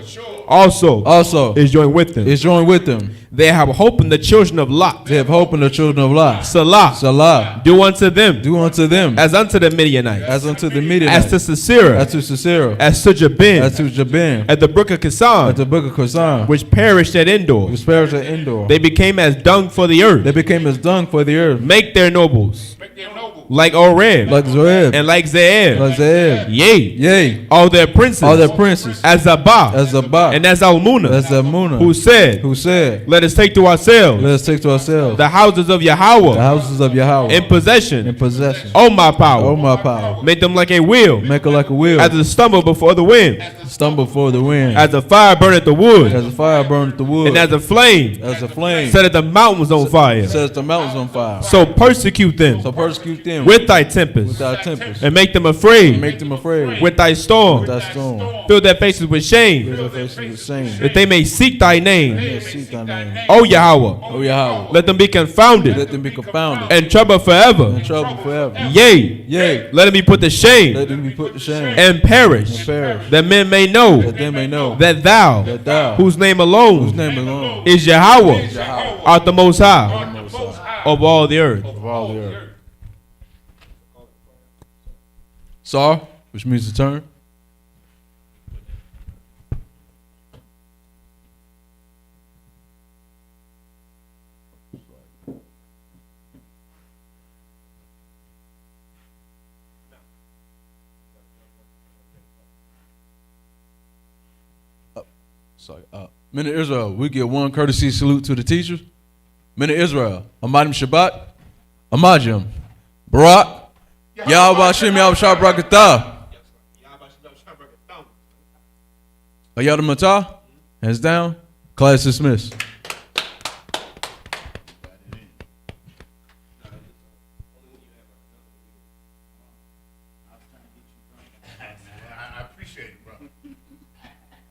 S3: also
S4: Also
S3: is joined with them.
S4: is joined with them.
S3: They have hope in the children of Lot.
S4: They have hope in the children of Lot.
S3: Salah,
S4: Salah,
S3: do unto them
S4: do unto them
S3: as unto the Midianites,
S4: as unto the
S3: as
S4: Midianites,
S3: to Sisera,
S4: as to Sisera,
S3: as to Jabin,
S4: as to Jabin,
S3: at the brook of
S4: at
S3: Kisan,
S4: the book of Kazan,
S3: which perished at Endor.
S4: which perished at Endor.
S3: They became as dung for the
S4: They
S3: earth.
S4: became as dung for the earth,
S3: Make their nobles like Oreb
S4: like Zoeb,
S3: and like Zeeb.
S4: like Zeeb.
S3: Yea,
S4: Yea,
S3: all their princes,
S4: all their princes,
S3: as Zabah
S4: as Zabah,
S3: and as Almunah,
S4: as Amunah,
S3: who said,
S4: who said,
S3: let us take to ourselves
S4: let us take to ourselves
S3: the houses of
S4: the
S3: Yahweh
S4: houses of Yahweh
S3: in possession.
S4: in possession.
S3: O my power,
S4: Oh my power,
S3: make them like a wheel,
S4: make it like a wheel,
S3: as a stumble before the wind,
S4: stumble for the wind,
S3: as a fire burneth the wood,
S4: as a fire burneth the wood,
S3: and as a flame
S4: as a flame
S3: set the mountains on fire.
S4: sets the mountains on fire.
S3: So persecute them
S4: So persecute them
S3: with thy
S4: with
S3: tempest,
S4: thy tempest,
S3: and make them afraid
S4: make them afraid
S3: with thy storm.
S4: with thy storm.
S3: Fill their faces with shame,
S4: Fill their faces with shame.
S3: that they may seek thy name.
S4: Yes, seek thy name.
S3: O Yahweh,
S4: O Yahweh,
S3: let them be confounded
S4: let them be confounded
S3: and troubled forever.
S4: and troubled forever.
S3: Yea,
S4: Yea,
S3: let them be put to shame
S4: let them be put to shame
S3: and perish,
S4: and perish,
S3: that men may know
S4: that they may know
S3: that thou,
S4: that thou,
S3: whose name
S4: whose
S3: alone
S4: name alone
S3: is Yahweh,
S4: Yahweh,
S3: art the most high
S4: most high
S3: of all the earth.
S4: of all the earth. Sar, which means to turn. Men of Israel, we give one courtesy salute to the teachers. Men of Israel, Amadim Shabbat, Amajim, Barak, Yahweh Hashem, Yahweh Shah Barakatah. Ayadam Matah, hands down, class dismissed.